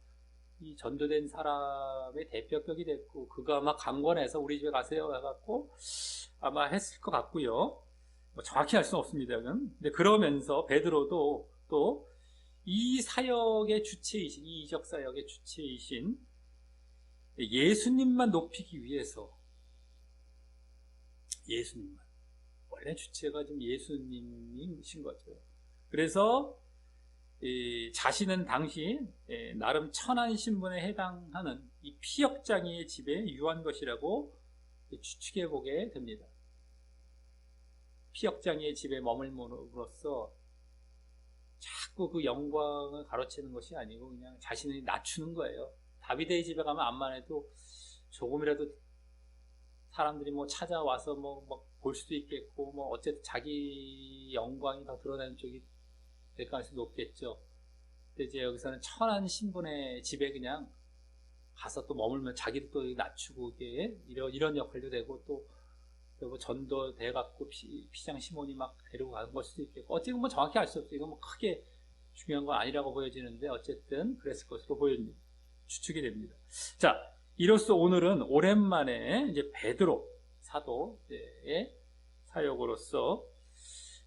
이 전도된 사람의 대표격이 됐고, 그가 아마 강권해서 우리 집에 가세요 해갖고 아마 했을 것 같고요. 뭐 정확히 알 수는 없습니다. 근데 그러면서 베드로도 또 이 사역의 주체이신, 이 이적 사역의 주체이신 예수님만 높이기 위해서, 예수님만, 원래 주체가 좀 예수님이신 거죠. 그래서 자신은 당시 나름 천한 신분에 해당하는 이 피역장이의 집에 유한 것이라고 추측해 보게 됩니다. 피역장이의 집에 머물므로써 자꾸 그 영광을 가로채는 것이 아니고 그냥 자신을 낮추는 거예요. 다비드의 집에 가면 암만 해도 조금이라도 사람들이 뭐 찾아와서 뭐 볼 수도 있겠고, 뭐 어쨌든 자기 영광이 더 드러나는 쪽이 될 가능성이 높겠죠. 근데 이제 여기서는 천한 신분의 집에 그냥 가서 또 머물면 자기도 또 낮추고, 이게 이런 역할도 되고, 또 뭐 전도 돼갖고 피장 시몬이 막 데리고 가는 걸 수도 있겠고, 어쨌든 뭐 정확히 알 수 없어요. 이건 뭐 크게 중요한 건 아니라고 보여지는데 어쨌든 그랬을 것으로 추측이 됩니다. 자, 이로써 오늘은 오랜만에 이제 베드로 사도의 사역으로서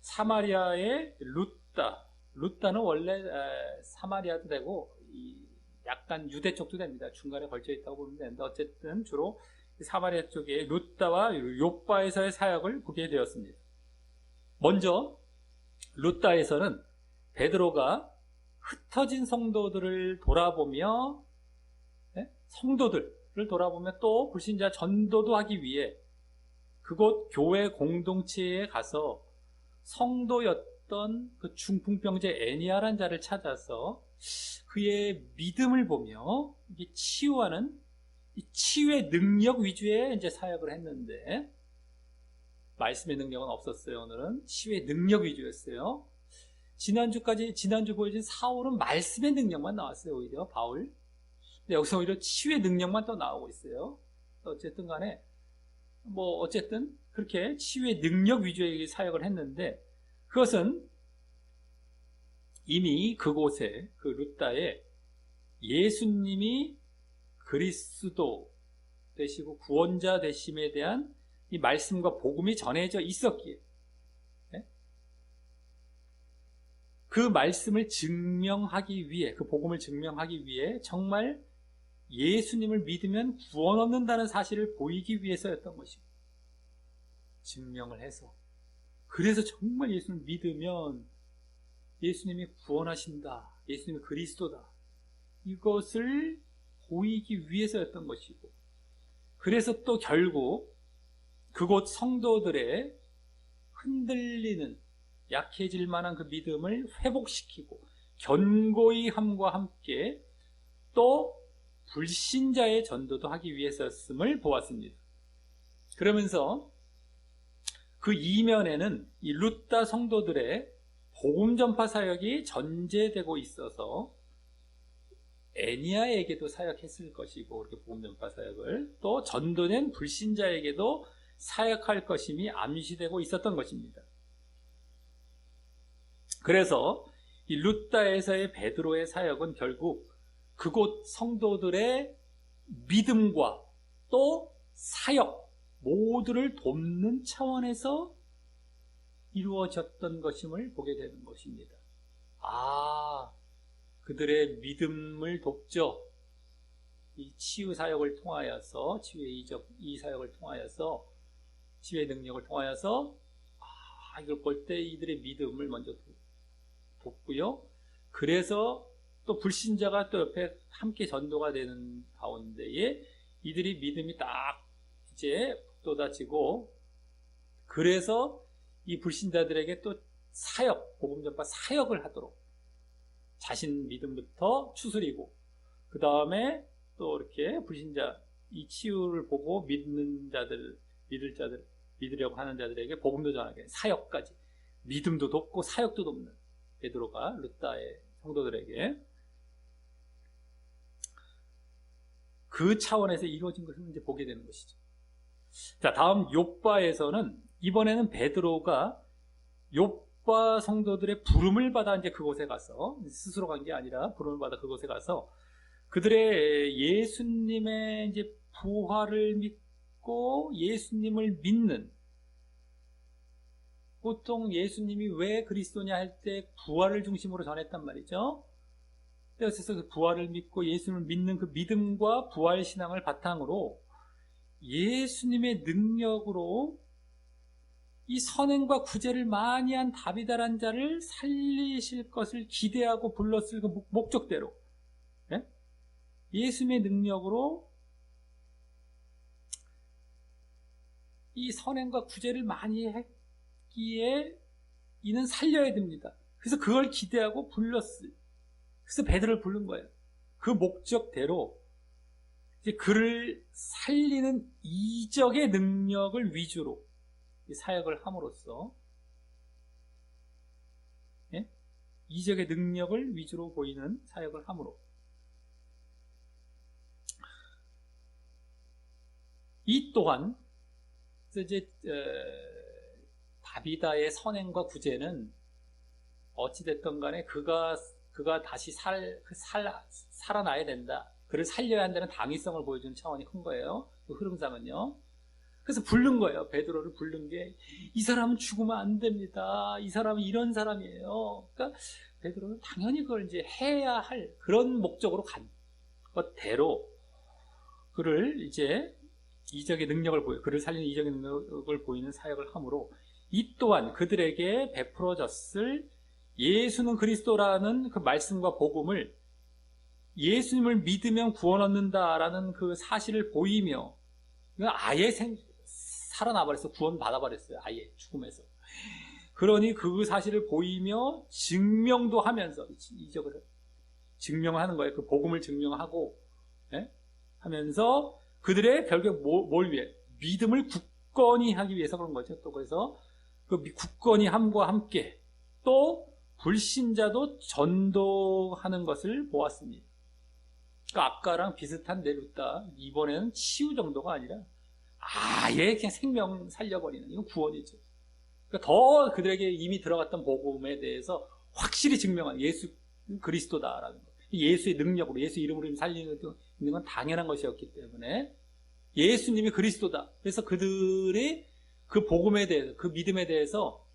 사마리아의 루다는 원래 사마리아도 되고 약간 유대 쪽도 됩니다. 중간에 걸쳐 있다고 보면 되는데, 어쨌든 주로 사마리아 쪽에 루다와 요빠에서의 사역을 보게 되었습니다. 먼저 루다에서는 베드로가 흩어진 성도들을 돌아보며 또 불신자 전도도 하기 위해 그곳 교회 공동체에 가서 성도였던 그 중풍병자 애니아란 자를 찾아서 그의 믿음을 보며 이게 치유하는 이 치유의 능력 위주의 이제 사역을 했는데, 말씀의 능력은 없었어요. 오늘은 치유의 능력 위주였어요. 지난주 보여준 사울은 말씀의 능력만 나왔어요. 오히려 바울. 근데 여기서 오히려 치유의 능력만 또 나오고 있어요. 어쨌든 간에 뭐 어쨌든 그렇게 치유의 능력 위주의 사역을 했는데, 그것은 이미 그곳에 그 루다에 예수님이 그리스도, 되시고 구원자 되심에 대한 이 말씀과 복음이 전해져 있었기에 그 말씀을 증명하기 위해, 그 복음을 증명하기 위해 정말 예수님을 믿으면 구원 얻는다는 사실을 보이기 위해서였던 것이고, 증명을 해서, 그래서 정말 예수님을 믿으면 예수님이 구원하신다, 예수님이 그리스도다, 이것을 보이기 위해서였던 것이고, 그래서 또 결국 그곳 성도들의 흔들리는 약해질 만한 그 믿음을 회복시키고 견고히 함과 함께 또 불신자의 전도도 하기 위해서였음을 보았습니다. 그러면서 그 이면에는 이 루다 성도들의 복음 전파 사역이 전제되고 있어서 애니아에게도 사역했을 것이고, 그렇게 복음 전파 사역을 또 전도된 불신자에게도 사역할 것임이 암시되고 있었던 것입니다. 그래서 이 루다에서의 베드로의 사역은 결국 그곳 성도들의 믿음과 또 사역 모두를 돕는 차원에서 이루어졌던 것임을 보게 되는 것입니다. 그들의 믿음을 돕죠. 이 치유 사역을 통하여서, 치유의 이 사역을 통하여서, 치유의 능력을 통하여서 이걸 볼 때 이들의 믿음을 먼저 돕고요. 그래서 또 불신자가 또 옆에 함께 전도가 되는 가운데에 이들이 믿음이 딱 이제 돋아지고, 그래서 이 불신자들에게 또 사역, 복음 전파 사역을 하도록 자신 믿음부터 추스리고, 그 다음에 또 이렇게 불신자 이 치유를 보고 믿으려고 하는 자들에게 복음도 전하게 사역까지, 믿음도 돕고 사역도 돕는 베드로가 루다의 성도들에게 그 차원에서 이루어진 것을 이제 보게 되는 것이죠. 자, 다음 욥바에서는 이번에는 베드로가 욥바 성도들의 부름을 받아 이제 그곳에 가서, 스스로 간 게 아니라 부름을 받아 그곳에 가서 그들의 예수님의 이제 부활을 믿고 예수님을 믿는, 보통 예수님이 왜 그리스도냐 할 때 부활을 중심으로 전했단 말이죠. 그래서 그 부활을 믿고 예수님을 믿는 그 믿음과 부활 신앙을 바탕으로 예수님의 능력으로 이 선행과 구제를 많이 한 다비다란 자를 살리실 것을 기대하고 불렀을 그 목적대로, 예수님의 능력으로 이 선행과 구제를 많이 했기에 이는 살려야 됩니다. 그래서 그걸 기대하고 불렀어요. 그래서 베드로를 부른 거예요. 그 목적대로 이제 그를 살리는 이적의 능력을 위주로 사역을 함으로써, 이적의 능력을 위주로 보이는 사역을 함으로, 이 또한 이제 다비다의 선행과 구제는 어찌됐든 간에 그가 다시 살아나야 된다, 그를 살려야 한다는 당위성을 보여주는 차원이 큰 거예요. 그 흐름상은요. 그래서 부른 거예요. 베드로를 부른 게, 이 사람은 죽으면 안 됩니다, 이 사람은 이런 사람이에요. 그러니까 베드로는 당연히 그걸 이제 해야 할 그런 목적으로 간 것대로 그를 이제 이적의 능력을 그를 살리는 이적의 능력을 보이는 사역을 함으로, 이 또한 그들에게 베풀어졌을 예수는 그리스도라는 그 말씀과 복음을, 예수님을 믿으면 구원 얻는다라는 그 사실을 보이며, 아예 살아나버렸어. 구원 받아버렸어요. 아예 죽음에서. 그러니 그 사실을 보이며 증명도 하면서, 이적을 증명하는 거예요. 그 복음을 증명하고, 하면서 그들의 결국 뭘 위해? 믿음을 굳건히 하기 위해서 그런 거죠. 또 그래서 그 굳건히 함과 함께 또 불신자도 전도하는 것을 보았습니다. 그러니까 아까랑 비슷한 루다, 이번에는 치유 정도가 아니라 아예 그냥 생명 살려버리는, 이건 구원이죠. 그러니까 더 그들에게 이미 들어갔던 복음에 대해서 확실히 증명한, 예수 그리스도다라는 것, 예수의 능력으로, 예수 이름으로 살리는 건 당연한 것이었기 때문에 예수님이 그리스도다. 그래서 그들의 그 복음에 대해서, 그 믿음에 대해서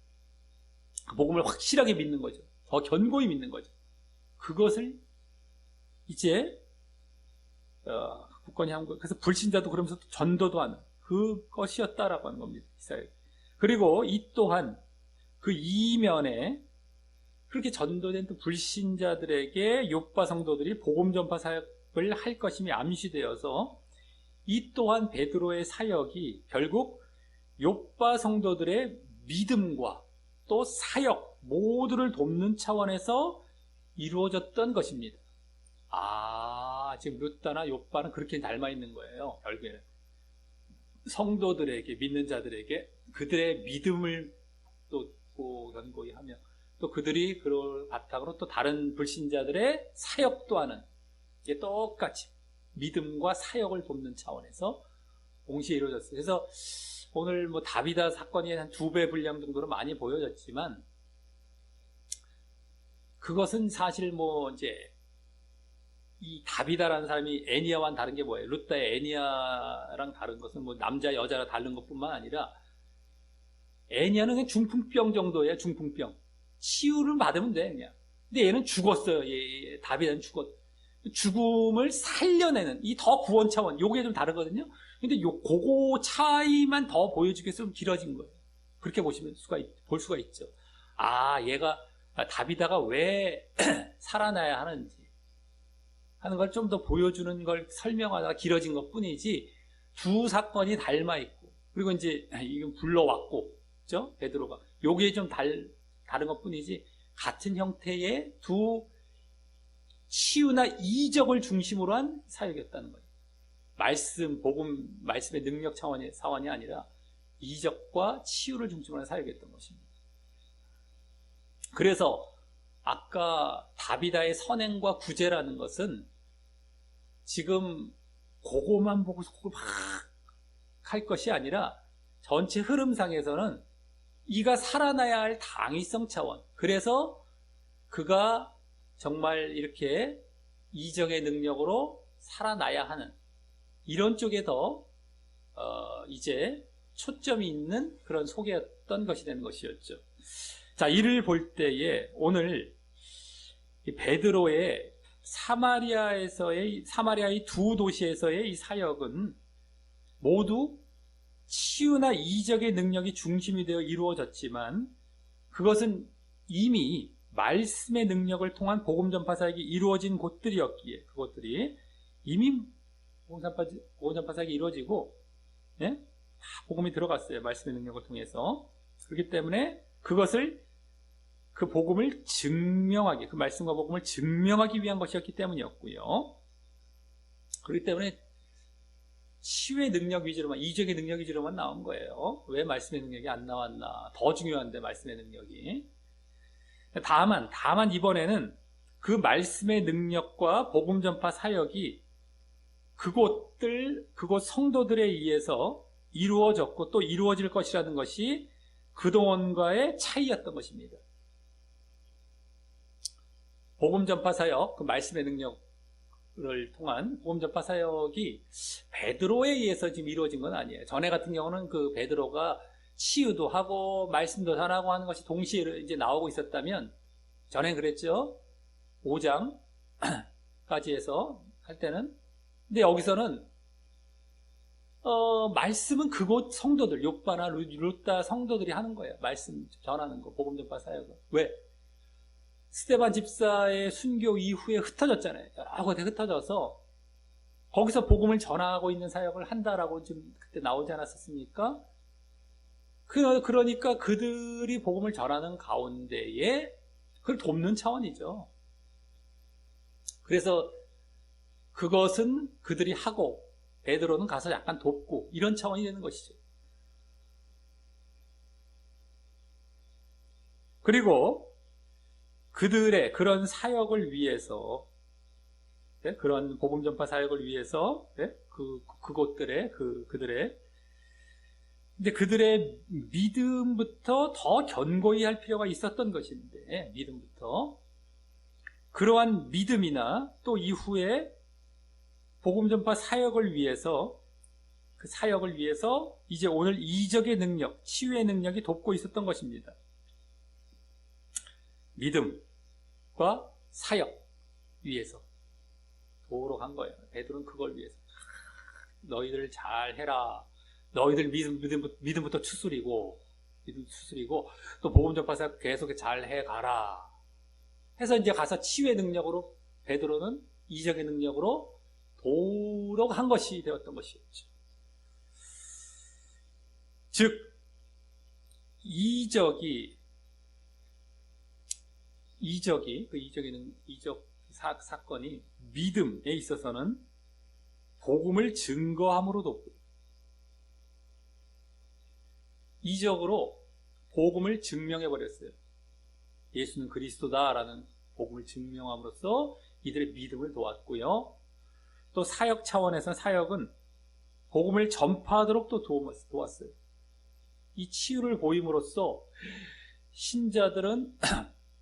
그 복음을 확실하게 믿는 거죠. 더 견고히 믿는 거죠. 그것을 이제 굳건히 한 거예요. 그래서 불신자도 그러면서 전도도 하는 그것이었다라고 하는 겁니다. 이사야에게. 그리고 이 또한 그 이면에 그렇게 전도된 또 불신자들에게 요파 성도들이 복음 전파 사역을 할 것임이 암시되어서 이 또한 베드로의 사역이 결국 요파 성도들의 믿음과 또 사역 모두를 돕는 차원에서 이루어졌던 것입니다. 지금 루다나 요파는 그렇게 닮아 있는 거예요. 결국에는 성도들에게, 믿는 자들에게 그들의 믿음을 또 견고히 하며 또 그들이 그걸 바탕으로 또 다른 불신자들의 사역도 하는, 이게 똑같이 믿음과 사역을 돕는 차원에서 동시에 이루어졌어요. 그래서 오늘 뭐 다비다 사건이 한 2배 분량 정도로 많이 보여졌지만, 그것은 사실 뭐 이제 이 다비다라는 사람이 애니야와는 다른 게 뭐예요? 룻다의 애니야랑 다른 것은 뭐 남자 여자가 다른 것뿐만 아니라, 애니야는 그냥 중풍병 정도예요. 중풍병 치유를 받으면 돼 그냥. 근데 얘는 죽었어요. 다비다는 죽음을 살려내는 이 더 구원 차원, 요게 좀 다르거든요. 근데 그거 차이만 더 보여주기 위해서 좀 길어진 거예요. 그렇게 볼 수가 있죠. 얘가 다비다가 왜 살아나야 하는지 하는 걸 좀 더 보여주는 걸 설명하다가 길어진 것 뿐이지, 두 사건이 닮아 있고, 그리고 이제 이건 불러왔고, 그죠? 베드로가 요게 좀 다른 것 뿐이지, 같은 형태의 두 치유나 이적을 중심으로 한 사역이었다는 거예요. 말씀의 능력 사원이 아니라 이적과 치유를 중심으로 한 사역이었던 것입니다. 그래서 아까 다비다의 선행과 구제라는 것은 지금 그거만 보고서 그걸 막 할 것이 아니라 전체 흐름상에서는 이가 살아나야 할 당위성 차원, 그래서 그가 정말 이렇게 이적의 능력으로 살아나야 하는 이런 쪽에 더 이제 초점이 있는 그런 소개였던 것이 되는 것이었죠. 자, 이를 볼 때에 오늘 베드로의 사마리아의 두 도시에서의 이 사역은 모두 치유나 이적의 능력이 중심이 되어 이루어졌지만, 그것은 이미 말씀의 능력을 통한 복음 전파 사역이 이루어진 곳들이었기에, 그것들이 이미 복음 전파 사역이 이루어지고, 다 복음이 들어갔어요. 말씀의 능력을 통해서. 그렇기 때문에 그 복음을 증명하기, 그 말씀과 복음을 증명하기 위한 것이었기 때문이었고요. 그렇기 때문에 치유의 능력 위주로만, 이적의 능력 위주로만 나온 거예요. 왜 말씀의 능력이 안 나왔나? 더 중요한데, 말씀의 능력이. 다만 이번에는 그 말씀의 능력과 복음 전파 사역이 그곳 성도들에 의해서 이루어졌고 또 이루어질 것이라는 것이 그동안과의 차이였던 것입니다. 복음 전파 사역, 그 말씀의 능력을 통한 복음 전파 사역이 베드로에 의해서 지금 이루어진 건 아니에요. 전에 같은 경우는 그 베드로가 치유도 하고 말씀도 전하고 하는 것이 동시에 이제 나오고 있었다면, 전에 그랬죠. 5장까지 해서 할 때는. 근데 여기서는 말씀은 그곳 성도들, 요빠나 루다 성도들이 하는 거예요. 말씀 전하는 거, 복음 전파 사역은. 왜? 스데반 집사의 순교 이후에 흩어졌잖아요. 여러 곳에 흩어져서 거기서 복음을 전하고 있는 사역을 한다라고 좀 그때 나오지 않았었습니까? 그러니까 그들이 복음을 전하는 가운데에 그걸 돕는 차원이죠. 그래서 그것은 그들이 하고 베드로는 가서 약간 돕고 이런 차원이 되는 것이죠. 그리고 그들의 그런 사역을 위해서, 그런 복음 전파 사역을 위해서 그곳들의 그들의 믿음부터 더 견고히 할 필요가 있었던 것인데, 믿음부터 그러한 믿음이나 또 이후에 복음 전파 사역을 위해서 그 사역을 위해서 이제 오늘 이적의 능력, 치유의 능력이 돕고 있었던 것입니다. 믿음과 사역 위해서 도우러 간 거예요. 베드로는 그걸 위해서. 너희들 잘 해라. 너희들 믿음부터 추스리고 또 복음 전파사 계속 잘 해가라. 해서 이제 가서 치유의 능력으로 베드로는 이적의 능력으로 도우러 한 것이 되었던 것이었죠. 즉 이적 사건이 믿음에 있어서는 복음을 증거함으로 돕고 이적으로 복음을 증명해버렸어요. 예수는 그리스도다라는 복음을 증명함으로써 이들의 믿음을 도왔고요. 또 사역 차원에서는 사역은 복음을 전파하도록 또 도왔어요. 이 치유를 보임으로써 신자들은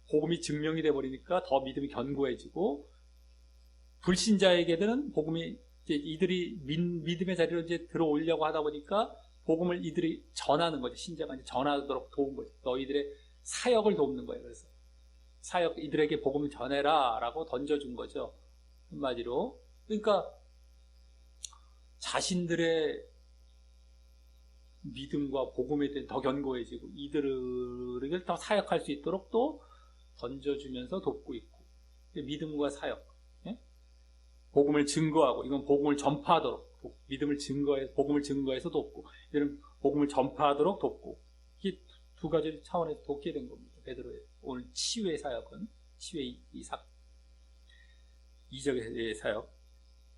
복음이 증명이 돼버리니까 더 믿음이 견고해지고, 불신자에게는 복음이 이들이 믿음의 자리로 이제 들어오려고 하다 보니까 복음을 이들이 전하는 거죠. 신자가 이제 전하도록 도운 거죠. 너희들의 사역을 돕는 거예요. 그래서 이들에게 복음을 전해라라고 던져준 거죠. 한마디로. 그러니까 자신들의 믿음과 복음에 대해 더 견고해지고 이들을 더 사역할 수 있도록 또 던져주면서 돕고 있고, 믿음과 사역, 복음을 증거하고, 이건 복음을 전파하도록, 복음을 증거해서 돕고, 이들은 복음을 전파하도록 돕고, 이게 두 가지 차원에서 돕게 된 겁니다. 베드로의 오늘 치유의 사역은, 치유의 이적의 사역.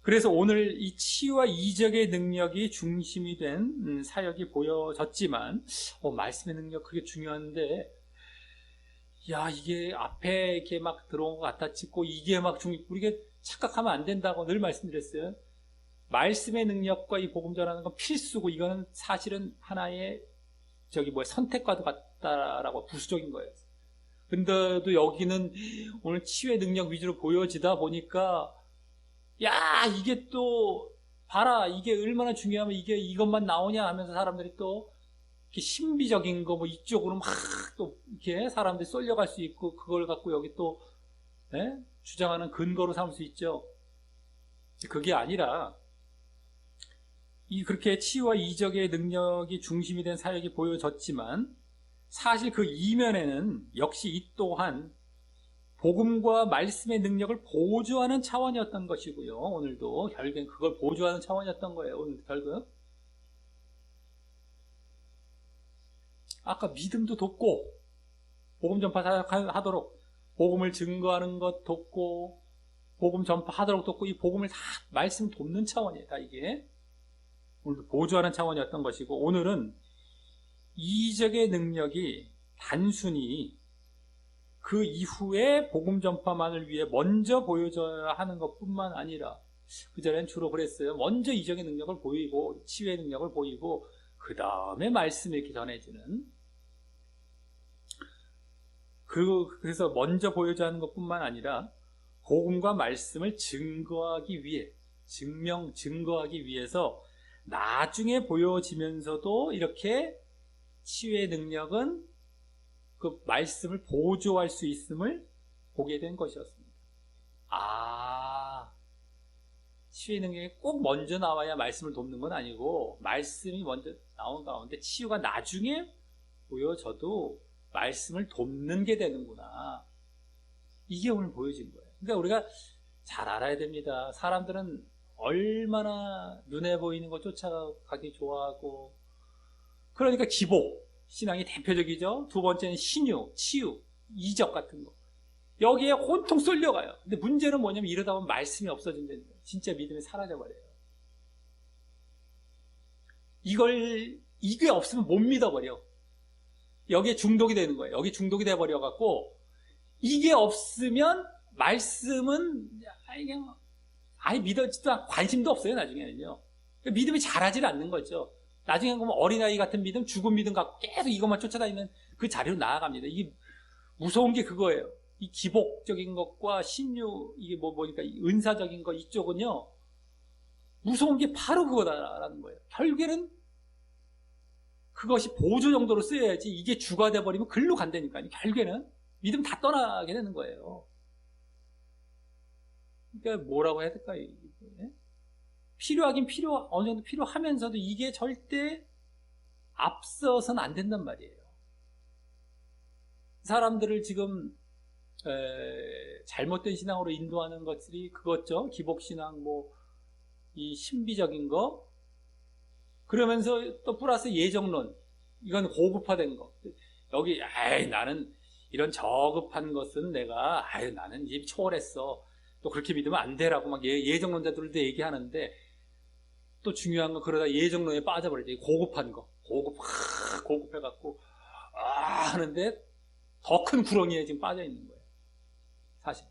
그래서 오늘 이 치유와 이적의 능력이 중심이 된 사역이 보여졌지만, 말씀의 능력 그게 중요한데, 이게 앞에 이렇게 막 들어온 것 같아 찍고, 이게 막 우리가 착각하면 안 된다고 늘 말씀드렸어요. 말씀의 능력과 이 복음 전하는 건 필수고, 이거는 사실은 하나의 선택과도 같다라고 부수적인 거예요. 근데도 여기는 오늘 치유의 능력 위주로 보여지다 보니까, 이게 또 봐라, 이게 얼마나 중요하면 이것만 나오냐 하면서 사람들이 또 이렇게 신비적인 거 이쪽으로 막 또 이렇게 사람들이 쏠려갈 수 있고, 그걸 갖고 여기 또 주장하는 근거로 삼을 수 있죠. 그게 아니라 그렇게 치유와 이적의 능력이 중심이 된 사역이 보여졌지만, 사실 그 이면에는 역시 이 또한 복음과 말씀의 능력을 보조하는 차원이었던 것이고요. 오늘도 결국엔 그걸 보조하는 차원이었던 거예요. 오늘도 결국 아까 믿음도 돕고, 복음 전파 사역하도록, 복음을 증거하는 것 돕고, 복음 전파하도록 돕고, 이 복음을 다 말씀 돕는 차원이에요. 다 이게 오늘도 보조하는 차원이었던 것이고, 오늘은 이적의 능력이 단순히 그 이후에 복음 전파만을 위해 먼저 보여져야 하는 것뿐만 아니라, 그전에는 주로 그랬어요. 먼저 이적의 능력을 보이고 치유의 능력을 보이고 그 다음에 말씀이 이렇게 전해지는, 그래서 먼저 보여줘야 하는 것뿐만 아니라 복음과 말씀을 증거하기 위해서 나중에 보여지면서도 이렇게 치유의 능력은 그 말씀을 보조할 수 있음을 보게 된 것이었습니다. 치유의 능력이 꼭 먼저 나와야 말씀을 돕는 건 아니고, 말씀이 먼저 나온 가운데 치유가 나중에 보여져도 말씀을 돕는 게 되는구나. 이게 오늘 보여진 거예요. 그러니까 우리가 잘 알아야 됩니다. 사람들은 얼마나 눈에 보이는 거 쫓아가기 좋아하고, 그러니까 기복 신앙이 대표적이죠. 두 번째는 신유, 치유, 이적 같은 거. 여기에 온통 쏠려가요. 근데 문제는 뭐냐면 이러다 보면 말씀이 없어진다는 거예요. 진짜 믿음이 사라져버려요. 이게 없으면 못 믿어버려. 여기에 중독이 되는 거예요. 여기 중독이 돼버려갖고, 이게 없으면 말씀은 아예 믿어지도 않고 관심도 없어요, 나중에는요. 믿음이 자라질 않는 거죠. 나중에 보면 어린아이 같은 믿음, 죽은 믿음 갖고 계속 이것만 쫓아다니는 그 자리로 나아갑니다. 이게 무서운 게 그거예요. 이 기복적인 것과 신유, 이게 뭐니까 은사적인 거, 이쪽은요, 무서운 게 바로 그거다라는 거예요. 결국에는 그것이 보조 정도로 쓰여야지 이게 주가 돼버리면 글로 간다니까요. 결국에는 믿음 다 떠나게 되는 거예요. 그러니까 뭐라고 해야 될까요? 필요하긴 어느 정도 필요하면서도 이게 절대 앞서서는 안 된단 말이에요. 사람들을 지금 잘못된 신앙으로 인도하는 것들이 그것죠. 기복신앙, 이 신비적인 거. 그러면서 또 플러스 예정론. 이건 고급화된 거. 여기, 나는 이런 저급한 것은 나는 이제 초월했어. 또 그렇게 믿으면 안 되라고 막 예정론자들도 얘기하는데, 또 중요한 건 그러다 예정론에 빠져버리죠. 고급한 거. 고급해갖고, 하는데 더 큰 구렁이에 지금 빠져 있는 거예요. 사실.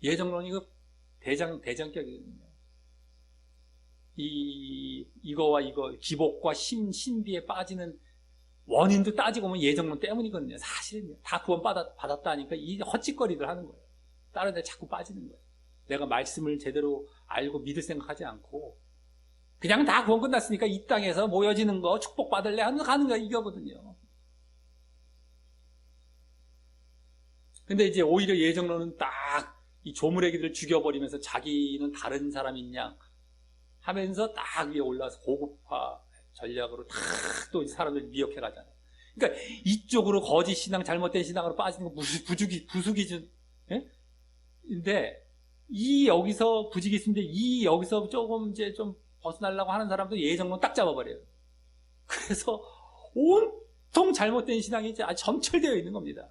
예정론이 그 대장격이거든요. 이거와 기복과 신비에 빠지는 원인도 따지고 보면 예정론 때문이거든요. 사실은요. 다 구원 받았다니까 이 헛짓거리들 하는 거예요. 다른 데 자꾸 빠지는 거예요. 내가 말씀을 제대로 알고 믿을 생각하지 않고 그냥 다 구원 끝났으니까 이 땅에서 모여지는 거 축복받을래 하는 거 가는 거 이거거든요. 근데 이제 오히려 예정론은 딱 이 조물애기들을 죽여버리면서 자기는 다른 사람인 양 하면서 딱 위에 올라서 고급화 전략으로 딱 또 사람들 미혹해 가잖아요. 그러니까 이쪽으로 거짓 신앙, 잘못된 신앙으로 빠지는 거 부수기준, 예? 근데 여기서 부지기수인데 여기서 조금 이제 좀 벗어나려고 하는 사람도 예정론 딱 잡아버려요. 그래서 온통 잘못된 신앙이 이제 점철되어 있는 겁니다.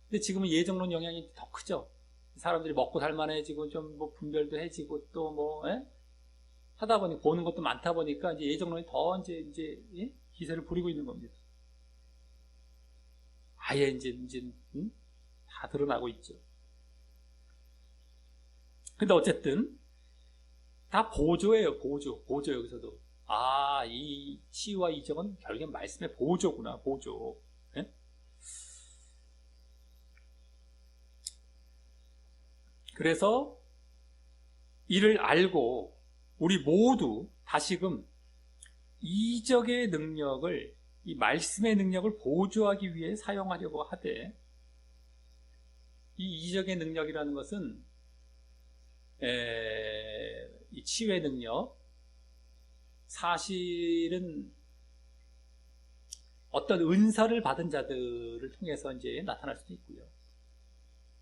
근데 지금은 예정론 영향이 더 크죠. 사람들이 먹고 살만해지고 좀 분별도 해지고 또 하다 보니 보는 것도 많다 보니까 이제 예정론이 더 이제 기세를 부리고 있는 겁니다. 아예 이제 다 드러나고 있죠. 근데 어쨌든 다 보조예요. 보조 여기서도 이 치유와 이적은 결국엔 말씀의 보조구나. 보조. 네? 그래서 이를 알고 우리 모두 다시금 이적의 능력을, 이 말씀의 능력을 보조하기 위해 사용하려고 하되, 이 이적의 능력이라는 것은 이 치유의 능력, 사실은 어떤 은사를 받은 자들을 통해서 이제 나타날 수도 있고요.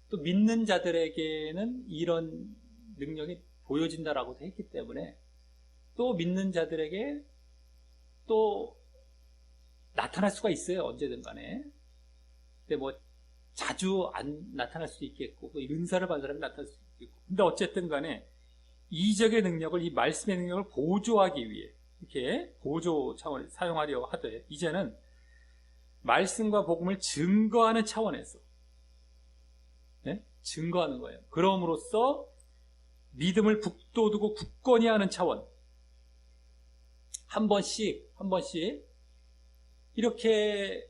또 믿는 자들에게는 이런 능력이 보여진다라고도 했기 때문에 또 믿는 자들에게 또 나타날 수가 있어요. 언제든 간에. 근데 자주 안 나타날 수도 있겠고 또 은사를 받은 사람이 나타날 수도 있겠고. 근데 어쨌든 간에 이적의 능력을, 이 말씀의 능력을 보조하기 위해 이렇게 보조 차원에서 사용하려고 하되, 이제는 말씀과 복음을 증거하는 차원에서 증거하는 거예요. 그럼으로써 믿음을 북돋우고 굳건히 하는 차원, 한 번씩 이렇게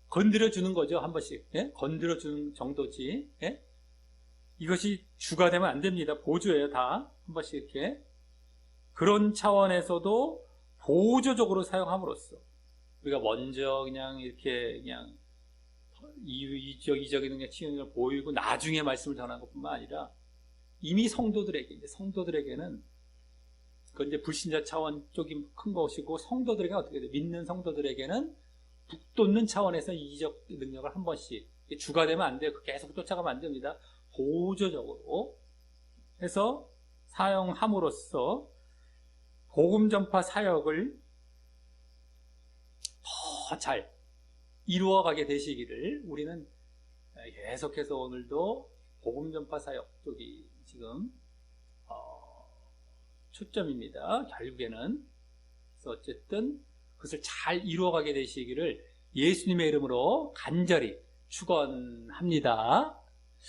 건드려주는 거죠. 한 번씩 건드려주는 정도지. 이것이 주가 되면 안 됩니다. 보조예요. 다 한 번씩 이렇게. 그런 차원에서도 보조적으로 사용함으로써 우리가 먼저 이렇게 이적의 능력, 치유의 능력을 보이고 나중에 말씀을 전하는 것뿐만 아니라 이미 성도들에게는 그건 이제 불신자 차원 쪽이 큰 것이고, 성도들에게는 어떻게 돼요? 믿는 성도들에게는 북돋는 차원에서 이적 능력을 한 번씩, 주가 되면 안 돼요. 계속 쫓아가면 안 됩니다. 보조적으로 해서 사용함으로써 복음 전파 사역을 더 잘 이루어가게 되시기를 우리는 계속해서 오늘도 복음 전파 사역 쪽이 지금 초점입니다. 결국에는. 그래서 어쨌든 그것을 잘 이루어가게 되시기를 예수님의 이름으로 간절히 축원합니다.